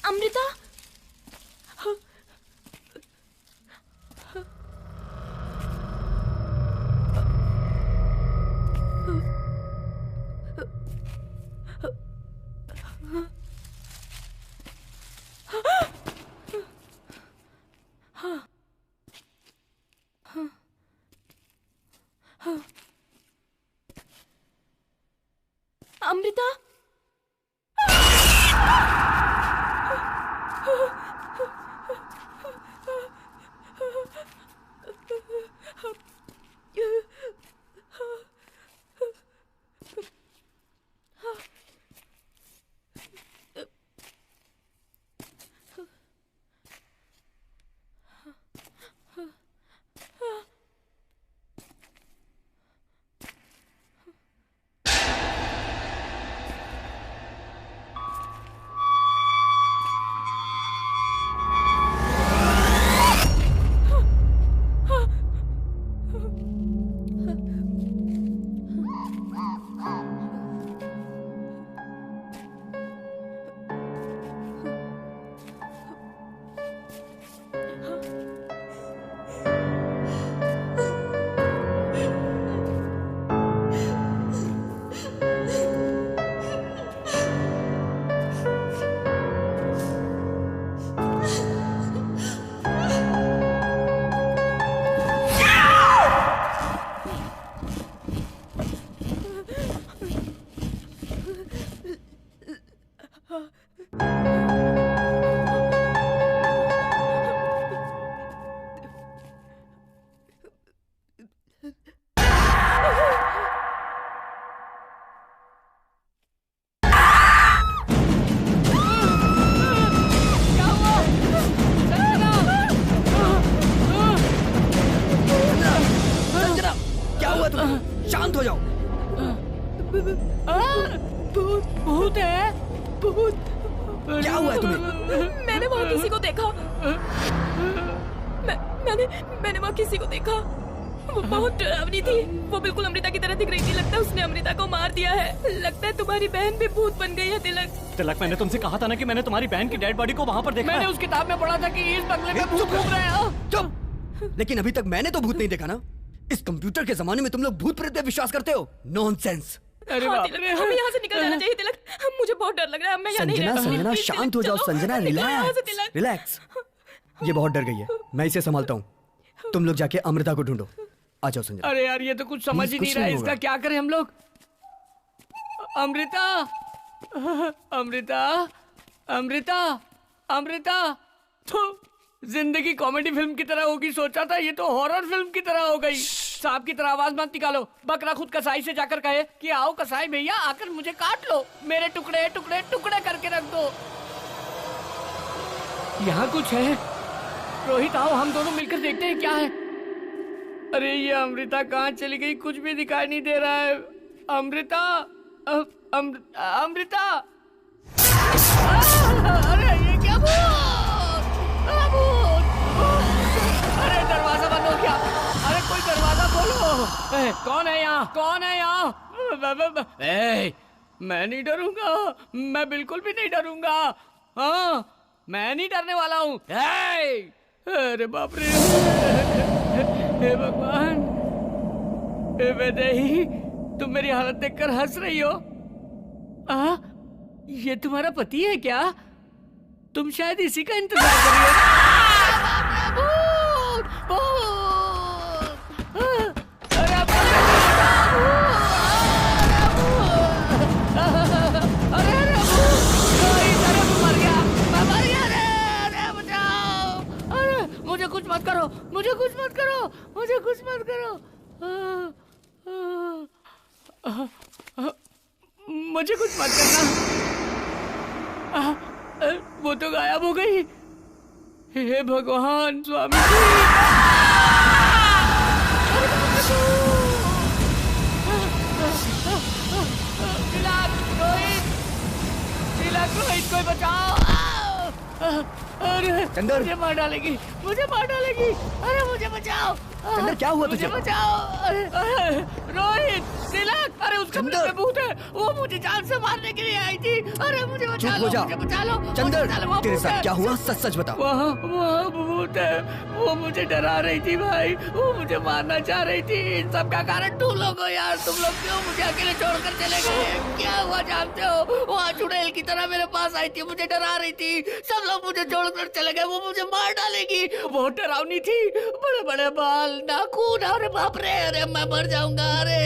अमृता, अमृता, क्या हुआ तुम्हें? शांत हो जाओ। भूत है, भूत। क्या हुआ है तुम्हें? मैंने वहाँ किसी को देखा। मैंने वहाँ किसी को देखा। वो बहुत डरावनी थी। वो बिल्कुल अमृता की तरह दिख रही थी। लगता है उसने अमृता को मार दिया है। लगता है तुम्हारी बहन भी भूत बन गई है तिलक। तिलक, मैंने तुमसे कहा था ना कि मैंने तुम्हारी बहन की डेड बॉडी को वहाँ पर देखा। मैंने उस किताब में पढ़ा था कि इस बंगले में भूत घूम रहे हैं। चुप। लेकिन अभी तक मैंने तो भूत नहीं देखा ना। इस कंप्यूटर के जमाने में तुम लोग भूत प्रेत पे विश्वास करते हो? नॉनसेंस। अरे हाँ, तिलक, हमें यहाँ से निकल जाना चाहिए तिलक। मुझे बहुत डर लग रहा है। मैं यहाँ नहीं रह सकती। संजना शांत हो जाओ। Sanjana relax relax. ये बहुत डर गई है, मैं इसे संभालता हूँ। तुम लोग जाके अमृता को ढूंढो। आ जाओ संजना। अरे यार, ये तो कुछ समझ ही नहीं रहा है। इसका क्या करें हम लोग? अमृता, अमृता, अमृता, अमृता। तो जिंदगी कॉमेडी फिल्म की तरह होगी सोचा था, ये तो हॉरर फिल्म की तरह हो गई। सांप की तरह आवाज मत निकालो। बकरा खुद कसाई से जाकर कहे कि आओ कसाई भैया, आकर मुझे काट लो, मेरे टुकड़े टुकड़े टुकड़े करके रख दो। यहाँ कुछ है। रोहित आओ, हम दोनों मिलकर देखते हैं क्या है। अरे ये अमृता कहाँ चली गई? कुछ भी दिखाई नहीं दे रहा है। अमृता, अमृता। अरे ये क्या अरे दरवाजा बंद हो गया। अरे कोई दरवाजा खोलो। कौन है यहाँ? कौन है यहाँ? मैं नहीं डरूंगा। मैं बिल्कुल भी नहीं डरूंगा। हाँ, मैं नहीं डरने वाला हूँ। अरे बाप रे, हे भगवान, हे वैदेही, तुम मेरी हालत देखकर हंस रही हो? ये तुम्हारा पति है क्या? तुम शायद इसी का इंतजार कर रही हो। मुझे कुछ मत करो, मुझे कुछ मत करो, मुझे कुछ मत करो, मुझे कुछ मत करना। वो तो गायब हो गई। हे भगवान स्वामी रोहित कोई बचाओ। अरे चंदर, मुझे मार डालेगी, मुझे मार डालेगी। अरे मुझे बचाओ। चंदर क्या हुआ तुझे? मुझे बचाओ। अरे रोहित, तिलक, अरे उसका भूत है। वो मुझे जान से मारने के लिए आई थी। अरे मुझे बचा लो, मुझे बचा लो। चंदर, तेरे साथ क्या हुआ? सच सच बता। वहाँ भूत है। वो मुझे डरा रही थी भाई। वो मुझे मारना चाह रही थी। इन सब का कारण तुम लोग हो यार। तुम लोग क्यों मुझे अकेले छोड़कर चले गए? क्या हुआ जानते हो? वहाँ चुड़ैल की तरह मेरे पास आई थी, मुझे डरा रही थी। सब लोग मुझे छोड़कर चले गए। वो मुझे मार डालेगी। बहुत डरावनी थी, बड़े बड़े बाल, नाखून। अरे बाप रे, अरे मैं मर जाऊंगा। अरे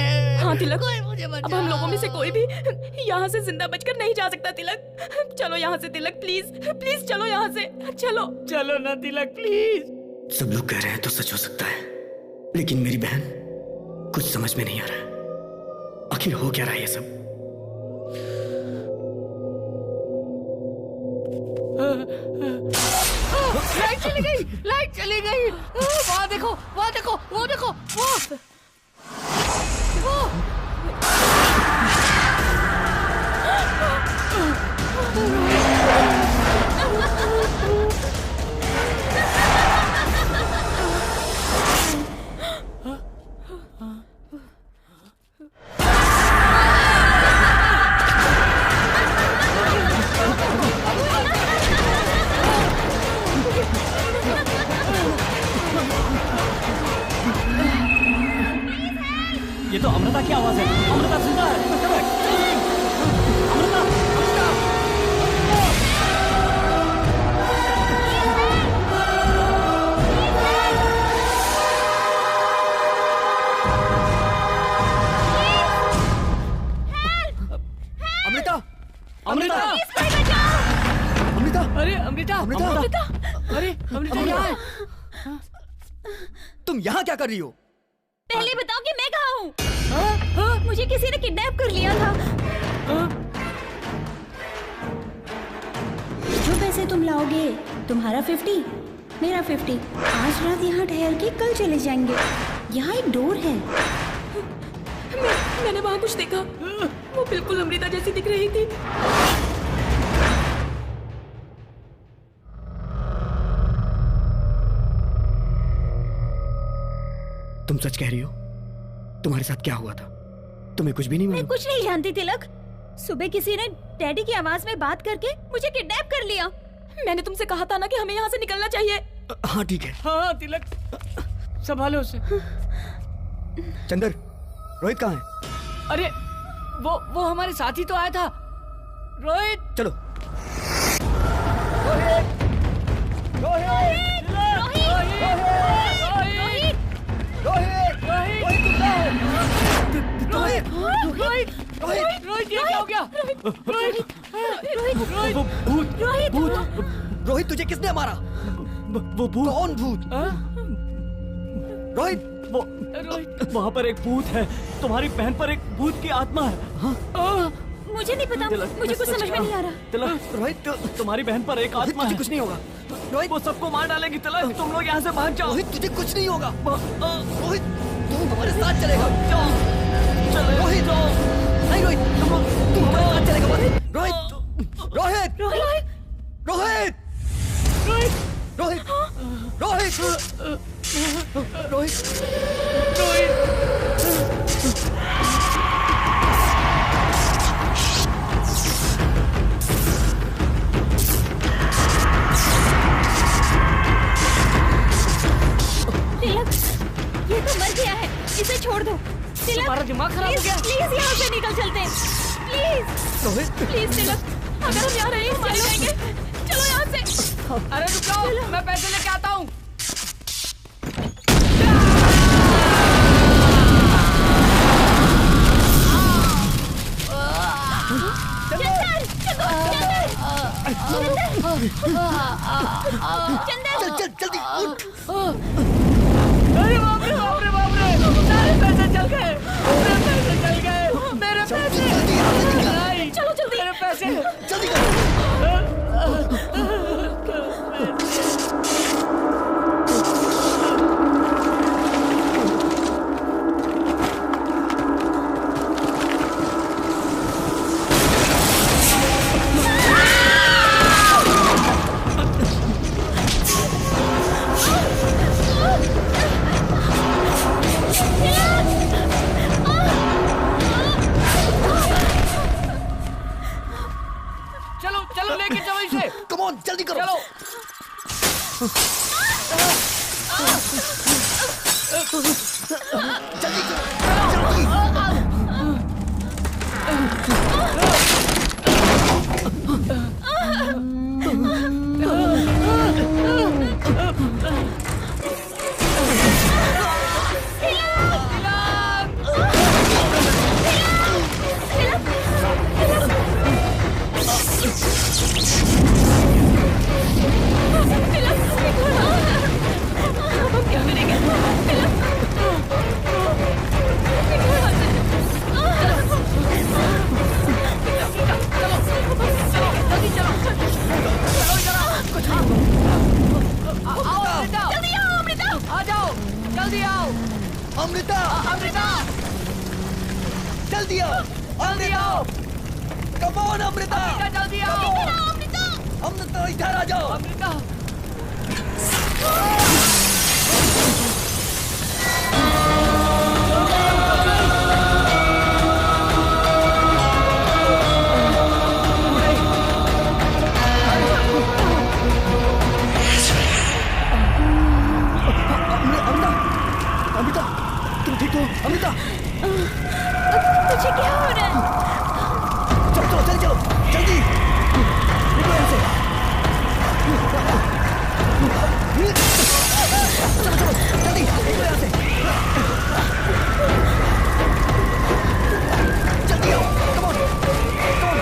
हाँ तिलक, कोई मुझे बचाओ। अब हम लोगों में से कोई भी यहाँ से जिंदा बचकर नहीं जा सकता तिलक। चलो यहाँ से तिलक, प्लीज प्लीज चलो यहाँ से। चलो चलो ना तिलक, प्लीज। सब लोग कह रहे हैं तो सच हो सकता है, लेकिन मेरी बहन, कुछ समझ में नहीं आ रहा है। आखिर हो क्या रहा है ये सब? लाइट चली गई, लाइट चली गई। वहाँ देखो, वहाँ देखो, वो देखो, वो। ये तो अमृता की आवाज है। अमृता जिंदा है। अमृता, अमृता, अमृता, अमृता, अरे अमृता, अमृता, अरे अमृता यहाँ है। तुम यहाँ क्या कर रही हो? पहले बताओ कि मैं कहाँ हूँ? मुझे किसी ने किडनैप कर लिया था। जो पैसे तुम लाओगे, तुम्हारा 50, मेरा 50। आज रात यहाँ ठहर के कल चले जाएंगे। यहाँ एक डोर है, मैंने वहाँ कुछ देखा। वो बिल्कुल अमृता जैसी दिख रही थी। तुम सच कह रही हो? तुम्हारे साथ क्या हुआ था? तुम्हें कुछ भी नहीं मैं मालूम? कुछ नहीं जानती तिलक। सुबह किसी ने डैडी की आवाज में बात करके मुझे किडनैप कर लिया। मैंने तुमसे कहा था ना कि हमें यहाँ से निकलना चाहिए। हाँ ठीक है। हाँ तिलक, संभालो उसे। चंदर, रोहित कहाँ है? अरे वो हमारे साथ ही तो आया था। रोहित, चलो। रोहित, ये क्या हो गया? रोहित, तुझे किसने मारा? वो भूत। कौन भूत? रोहित, वहाँ पर एक भूत है। तुम्हारी बहन पर एक भूत की आत्मा है। मुझे नहीं पता, मुझे कुछ समझ में नहीं आ रहा। तिलक, रोहित, तुम्हारी बहन पर एक आत्मा है। कुछ नहीं होगा। रोहित, वो सबको मार डालेगी। तिलक, तुम लोग यहाँ से भाग जाओ। रोहित, तुझे कुछ नहीं होगा। रोहित, तू हमारे साथ चलेगा। रोहित, नहीं रोहित, तू हमारे साथ चलेगा। रोहित, रोहित, रोहित, रोहित, रोहित, रोहित, रोहित, तिलक, ये तो मर गया है, इसे छोड़ दो। तिलक, तुम्हारा दिमाग खराब हो गया। प्लीज यहाँ से निकल चलते हैं। प्लीज रोहित, प्लीज तिलक, अगर हम यहाँ रहे मर जाएंगे। चलो यहाँ से। अरे रुक जाओ, मैं पैसे लेके आता हूँ। चल चल जल्दी उठ। अरे बाप रे बाप रे बाप रे, सारे पैसे चल गए। मेरे पैसे चल गए। मेरे पैसे। चलो जल्दी। मेरे पैसे जल्दी चलो चलो, लेके चलो इसे। कम ऑन, जल्दी करो। चलो। जल्दी करो, अमृता, अमृता, जल्दी आओ, जल्दी आओ। कम ऑन अमृता, जल्दी आओ। अमृता इधर आ जाओ। अमृता, अमृता, तुम ठीक हो? अमृता, तुझे क्या हो रहा है? चलो चलो जल्दी चलो, जल्दी निकलो यहाँ से। चलो चलो जल्दी निकलो यहाँ से। जल्दी आओ, come on, come on.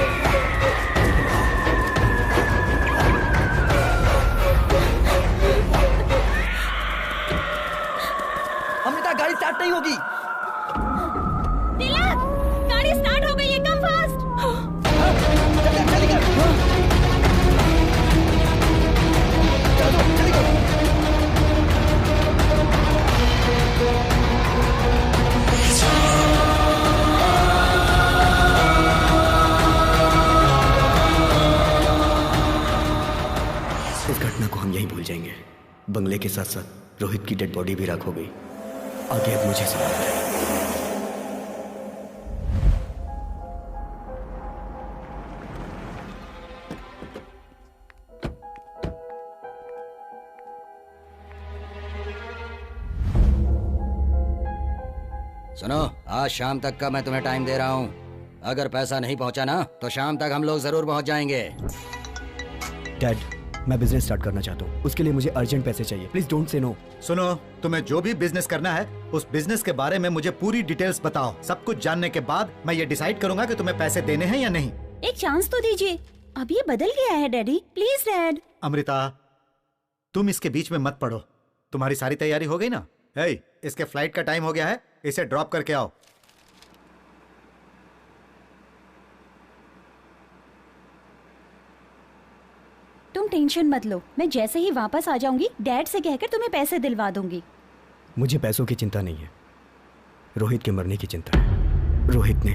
Amrita, गाड़ी स्टार्ट नहीं होगी। तिलक, गाड़ी साथ साथ रोहित की डेड बॉडी भी राख हो गई। आगे अब मुझे संभालना है। सुनो, आज शाम तक का मैं तुम्हें टाइम दे रहा हूँ। अगर पैसा नहीं पहुँचा ना तो शाम तक हम लोग जरूर पहुँच जाएंगे। डैड, मैं बिजनेस स्टार्ट करना चाहता हूँ, उसके लिए मुझे अर्जेंट पैसे चाहिए। Please don't say no. सुनो, तुम्हें जो भी बिजनेस करना है उस बिजनेस के बारे में मुझे पूरी डिटेल्स बताओ। सब कुछ जानने के बाद मैं ये डिसाइड करूंगा कि तुम्हें पैसे देने हैं या नहीं। एक चांस तो दीजिए। अब ये बदल गया है डैडी, प्लीज डैड। अमृता, तुम इसके बीच में मत पड़ो। तुम्हारी सारी तैयारी हो गई ना? हे, इसके फ्लाइट का टाइम हो गया है, इसे ड्रॉप करके आओ। तुम टेंशन मत लो, मैं जैसे ही वापस आ जाऊंगी डैड से कहकर तुम्हें पैसे दिलवा दूंगी। मुझे पैसों की चिंता नहीं है, रोहित के मरने की चिंता है। रोहित ने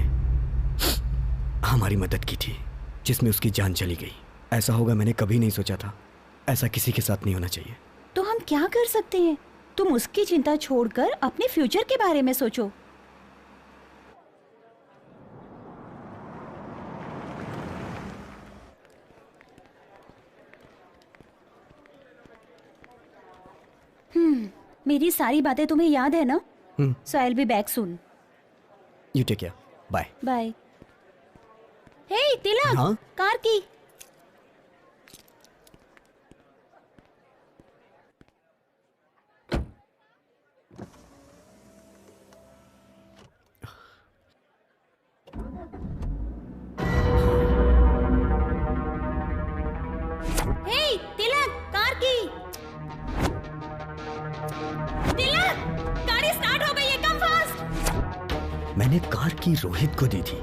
हमारी मदद की थी जिसमें उसकी जान चली गई। ऐसा होगा मैंने कभी नहीं सोचा था। ऐसा किसी के साथ नहीं होना चाहिए। तो हम क्या कर सकते हैं? तुम उसकी चिंता छोड़कर अपने फ्यूचर के बारे में सोचो। मेरी सारी बातें तुम्हें याद है ना? So I'll be back soon. You take care. Bye. Bye. Hey, तिलक, हाँ? कार की। Hey, तिलक, कार की। तिलक, गाड़ी स्टार्ट हो गई है, कम फास्ट। मैंने कार की रोहित को दी थी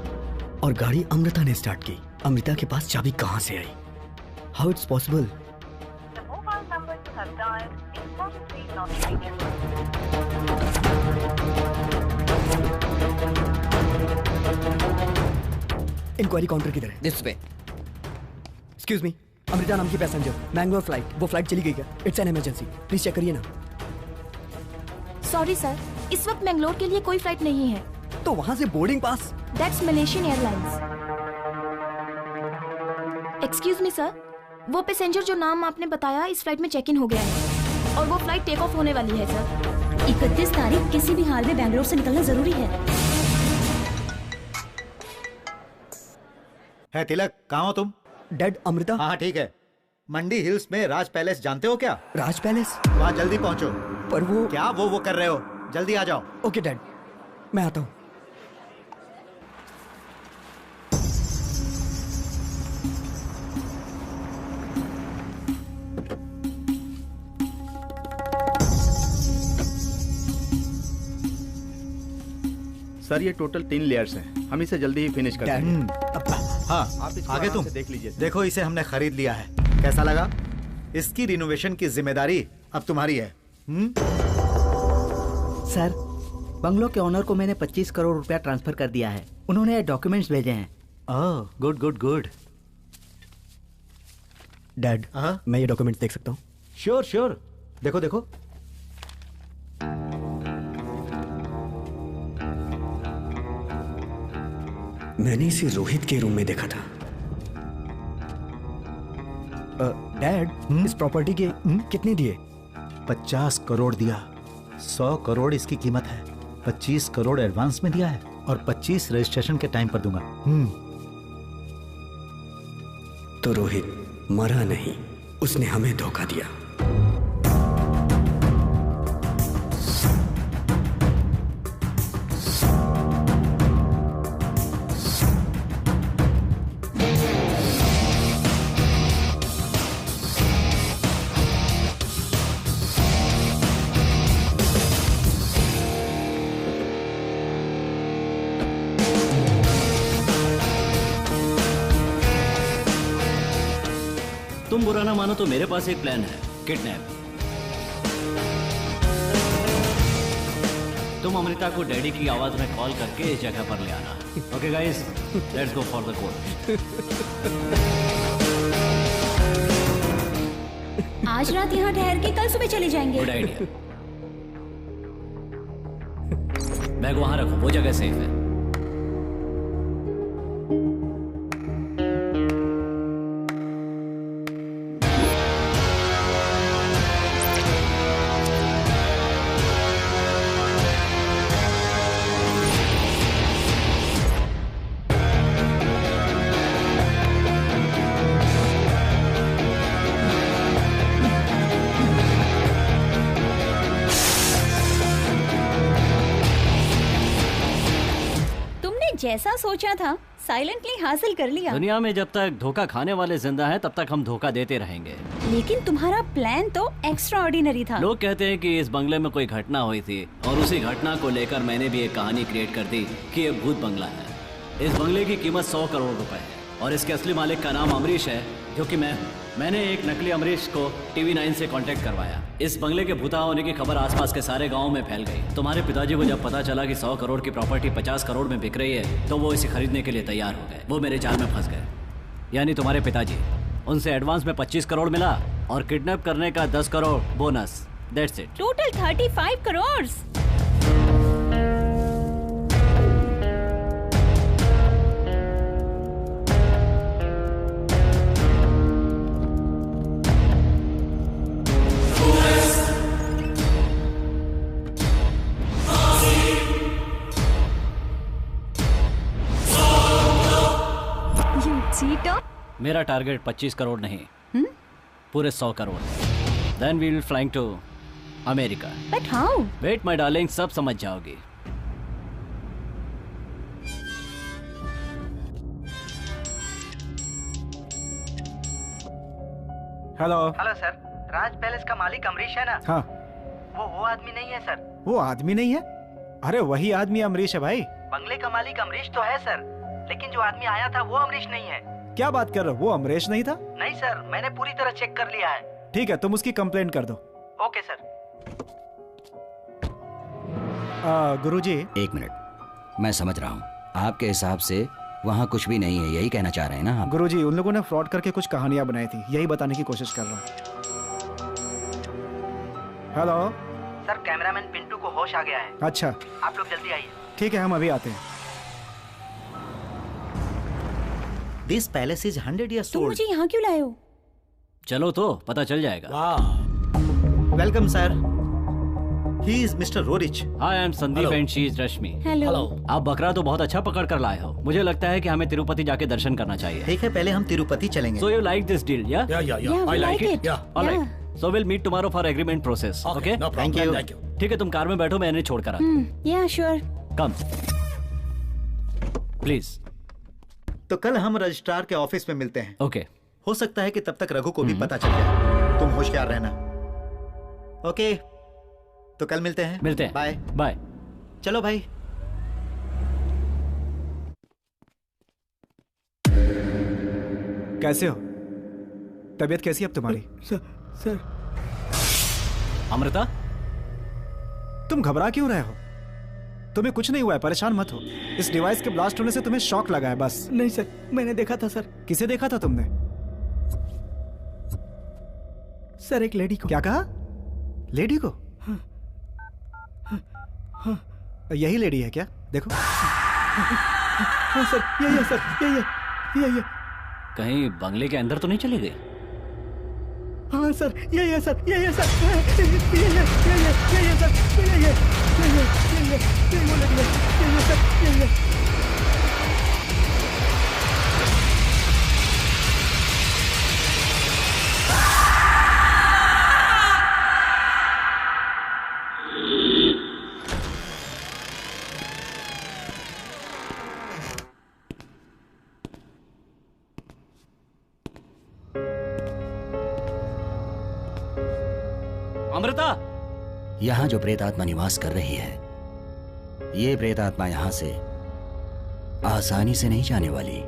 और गाड़ी अमृता ने स्टार्ट की। अमृता के पास चाबी कहां से आई? How it's possible? Inquiry counter किधर है? This way. Excuse me, Amrita नाम की पैसेंजर, मैंगलोर फ्लाइट। वो फ्लाइट चली गई क्या? It's an emergency, please check करिए ना। सॉरी सर, इस वक्त मैंगलोर के लिए कोई फ्लाइट नहीं है। तो वहां से boarding pass? That's Malaysian airlines. Excuse me sir, वो पैसेंजर जो नाम आपने बताया इस फ्लाइट में चेक इन हो गया है और वो फ्लाइट टेक ऑफ होने वाली है सर। 31 तारीख किसी भी हाल में बेंगलोर से निकलना जरूरी है। तिलक, कहाँ हो तुम? डैड, अमृता। हाँ ठीक है। मंडी हिल्स में राज पैलेस जानते हो क्या? राज पैलेस? वहाँ जल्दी पहुँचो। पर वो क्या वो कर रहे हो? जल्दी आ जाओ। ओके डैड, मैं आता हूँ। सर ये टोटल 3 लेयर्स हैं, हम इसे जल्दी ही फिनिश कर देंगे। हाँ, आप इसको आगे आराम तुम से देख लीजिए। देखो, इसे हमने खरीद लिया है। कैसा लगा? इसकी रिनोवेशन की जिम्मेदारी अब तुम्हारी है। सर, बंगलो के ओनर को मैंने 25 करोड़ रुपया ट्रांसफर कर दिया है। उन्होंने डॉक्यूमेंट्स भेजे हैं। ओह, गुड गुड गुड। डैड, मैं ये डॉक्यूमेंट देख सकता हूँ? श्योर श्योर, देखो देखो। मैंने इसे रोहित के रूम में देखा था। डैड, इस प्रॉपर्टी के कितने दिए? 50 करोड़ दिया। 100 करोड़ इसकी कीमत है। 25 करोड़ एडवांस में दिया है और 25 रजिस्ट्रेशन के टाइम पर दूंगा। तो रोहित मरा नहीं, उसने हमें धोखा दिया। तुम बुरा ना मानो तो मेरे पास एक प्लान है, किडनैप। तुम अमृता को डैडी की आवाज में कॉल करके इस जगह पर ले आना। Okay guys, let's go for the court. आज रात यहाँ ठहर के कल सुबह चले जाएंगे। Good idea. बैग वहां रखो, वो जगह सेफ है। जैसा सोचा था साइलेंटली हासिल कर लिया। दुनिया में जब तक धोखा खाने वाले जिंदा हैं, तब तक हम धोखा देते रहेंगे। लेकिन तुम्हारा प्लान तो एक्स्ट्रा ऑर्डिनरी था। लोग कहते हैं कि इस बंगले में कोई घटना हुई थी और उसी घटना को लेकर मैंने भी एक कहानी क्रिएट कर दी कि ये भूत बंगला है। इस बंगले की कीमत 100 करोड़ रुपए है और इसके असली मालिक का नाम अमरीश है, जो कि मैंने एक नकली अमरीश को TV9 से कांटेक्ट करवाया। इस बंगले के भूता होने की खबर आसपास के सारे गांव में फैल गई। तुम्हारे पिताजी को जब पता चला कि 100 करोड़ की प्रॉपर्टी 50 करोड़ में बिक रही है, तो वो इसे खरीदने के लिए तैयार हो गए। वो मेरे जाल में फंस गए, यानी तुम्हारे पिताजी। उनसे एडवांस में 25 करोड़ मिला और किडनैप करने का 10 crore bonus. That's it. Total 35 crore. मेरा टारगेट 25 करोड़ नहीं, पूरे 100 crore. Then we will flying to America. But how? Wait my darling, सब समझ जाओगी। Hello. Hello sir, Raj palace का मालिक अमरीश है ना? हाँ। वो आदमी नहीं है सर। वो आदमी नहीं है? अरे वही आदमी अमरीश है भाई। बंगले का मालिक अमरीश तो है सर, लेकिन जो आदमी आया था वो अमरीश नहीं है। क्या बात कर रहे हो? वो अमरीश नहीं था? नहीं सर, मैंने पूरी तरह चेक कर लिया है। ठीक है, तुम उसकी कंप्लेंट कर दो। Okay sir. गुरुजी। एक मिनट, मैं समझ रहा हूँ। आपके हिसाब से वहाँ कुछ भी नहीं है, यही कहना चाह रहे हैं ना आप? गुरुजी, उन लोगों ने फ्रॉड करके कुछ कहानियां बनाई थी, यही बताने की कोशिश कर रहा हूँ। हेलो सर, कैमरामैन पिंटू को होश आ गया है। अच्छा, आप लोग जल्दी आइए। ठीक है, हम अभी आते हैं। This palace is 100 years तुम old. मुझे यहाँ क्यों लाए हो? चलो तो पता चल जाएगा। Welcome sir. He is Mr. Rorich. Hi, I am Sandeep and she is Rashmi. Hello. आप बकरा तो बहुत अच्छा पकड़ कर लाए हो। मुझे लगता है कि हमें तिरुपति जाके दर्शन करना चाहिए। ठीक है, पहले हम तिरुपति चलेंगे। So you like this deal, yeah? Yeah, I like it. All right. So we'll meet tomorrow for agreement process. Okay? No problem. Thank you. ठीक है, तुम कार में बैठो, मैं इन्हें छोड़ कर आता हूँ। Yeah, sure. Come. Please. तो कल हम रजिस्ट्रार के ऑफिस में मिलते हैं। ओके। हो सकता है कि तब तक रघु को भी पता चल जाए। तुम होशियार रहना। ओके, तो कल मिलते हैं। मिलते हैं। Bye bye. चलो भाई। कैसे हो? तबीयत कैसी है अब तुम्हारी? सर। अमृता, तुम घबरा क्यों रहे हो? तुम्हें कुछ नहीं हुआ है, परेशान मत हो। इस डिवाइस के ब्लास्ट होने से तुम्हें शॉक लगा है बस। नहीं सर, मैंने देखा था सर। किसे देखा था तुमने? सर, एक लेडी को। क्या कहा? लेडी को? हाँ। यही लेडी है क्या? देखो। हाँ सर, यही है सर, यही है। कहीं बंगले के अंदर तो नहीं चली गई? हाँ सर, यही है सर, यही है सर, यही है सर, यही है वो लगी है, यही है सर, यही है। अमृता, यहाँ जो प्रेत आत्मा निवास कर रही है, ये प्रेत आत्मा यहाँ से आसानी से नहीं जाने वाली।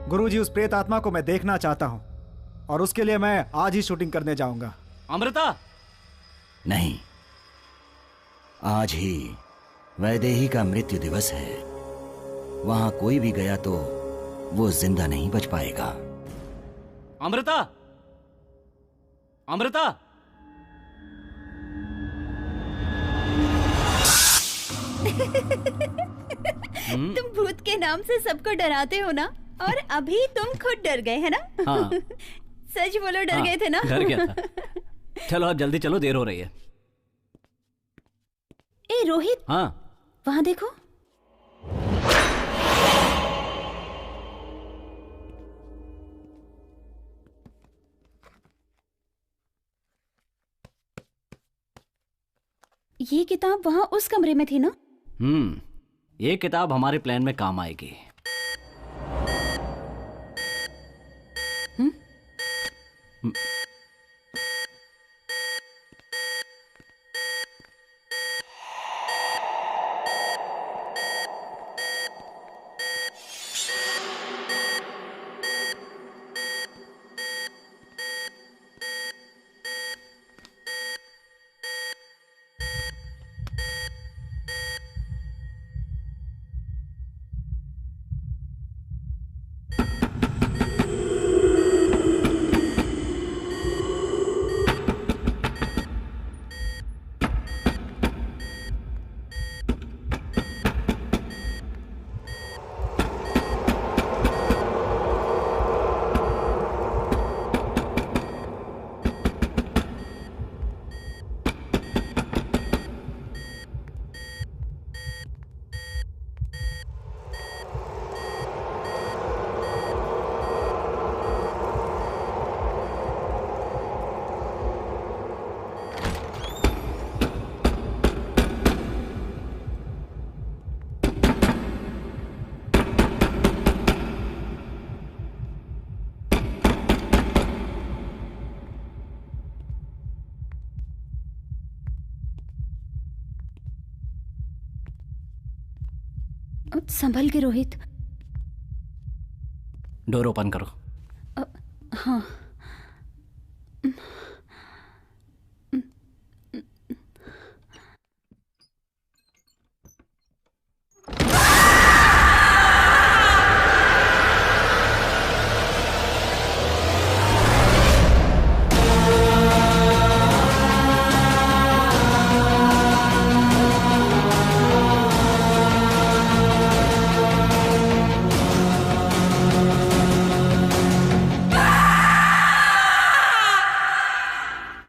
गुरुजी, उस प्रेत आत्मा को मैं देखना चाहता हूँ और उसके लिए मैं आज ही शूटिंग करने जाऊंगा। अमृता, नहीं, आज ही वैदेही का मृत्यु दिवस है। वहां कोई भी गया तो वो जिंदा नहीं बच पाएगा। अमृता, अमृता। तुम भूत के नाम से सबको डराते हो ना, और अभी तुम खुद डर गए है ना? हाँ। सच बोलो, डर गए थे ना? डर गया था। चलो अब जल्दी चलो, देर हो रही है। ए रोहित, हाँ वहाँ देखो। ये किताब वहाँ उस कमरे में थी ना? ये किताब हमारे प्लान में काम आएगी। संभल के रोहित। डोर ओपन करो। हाँ।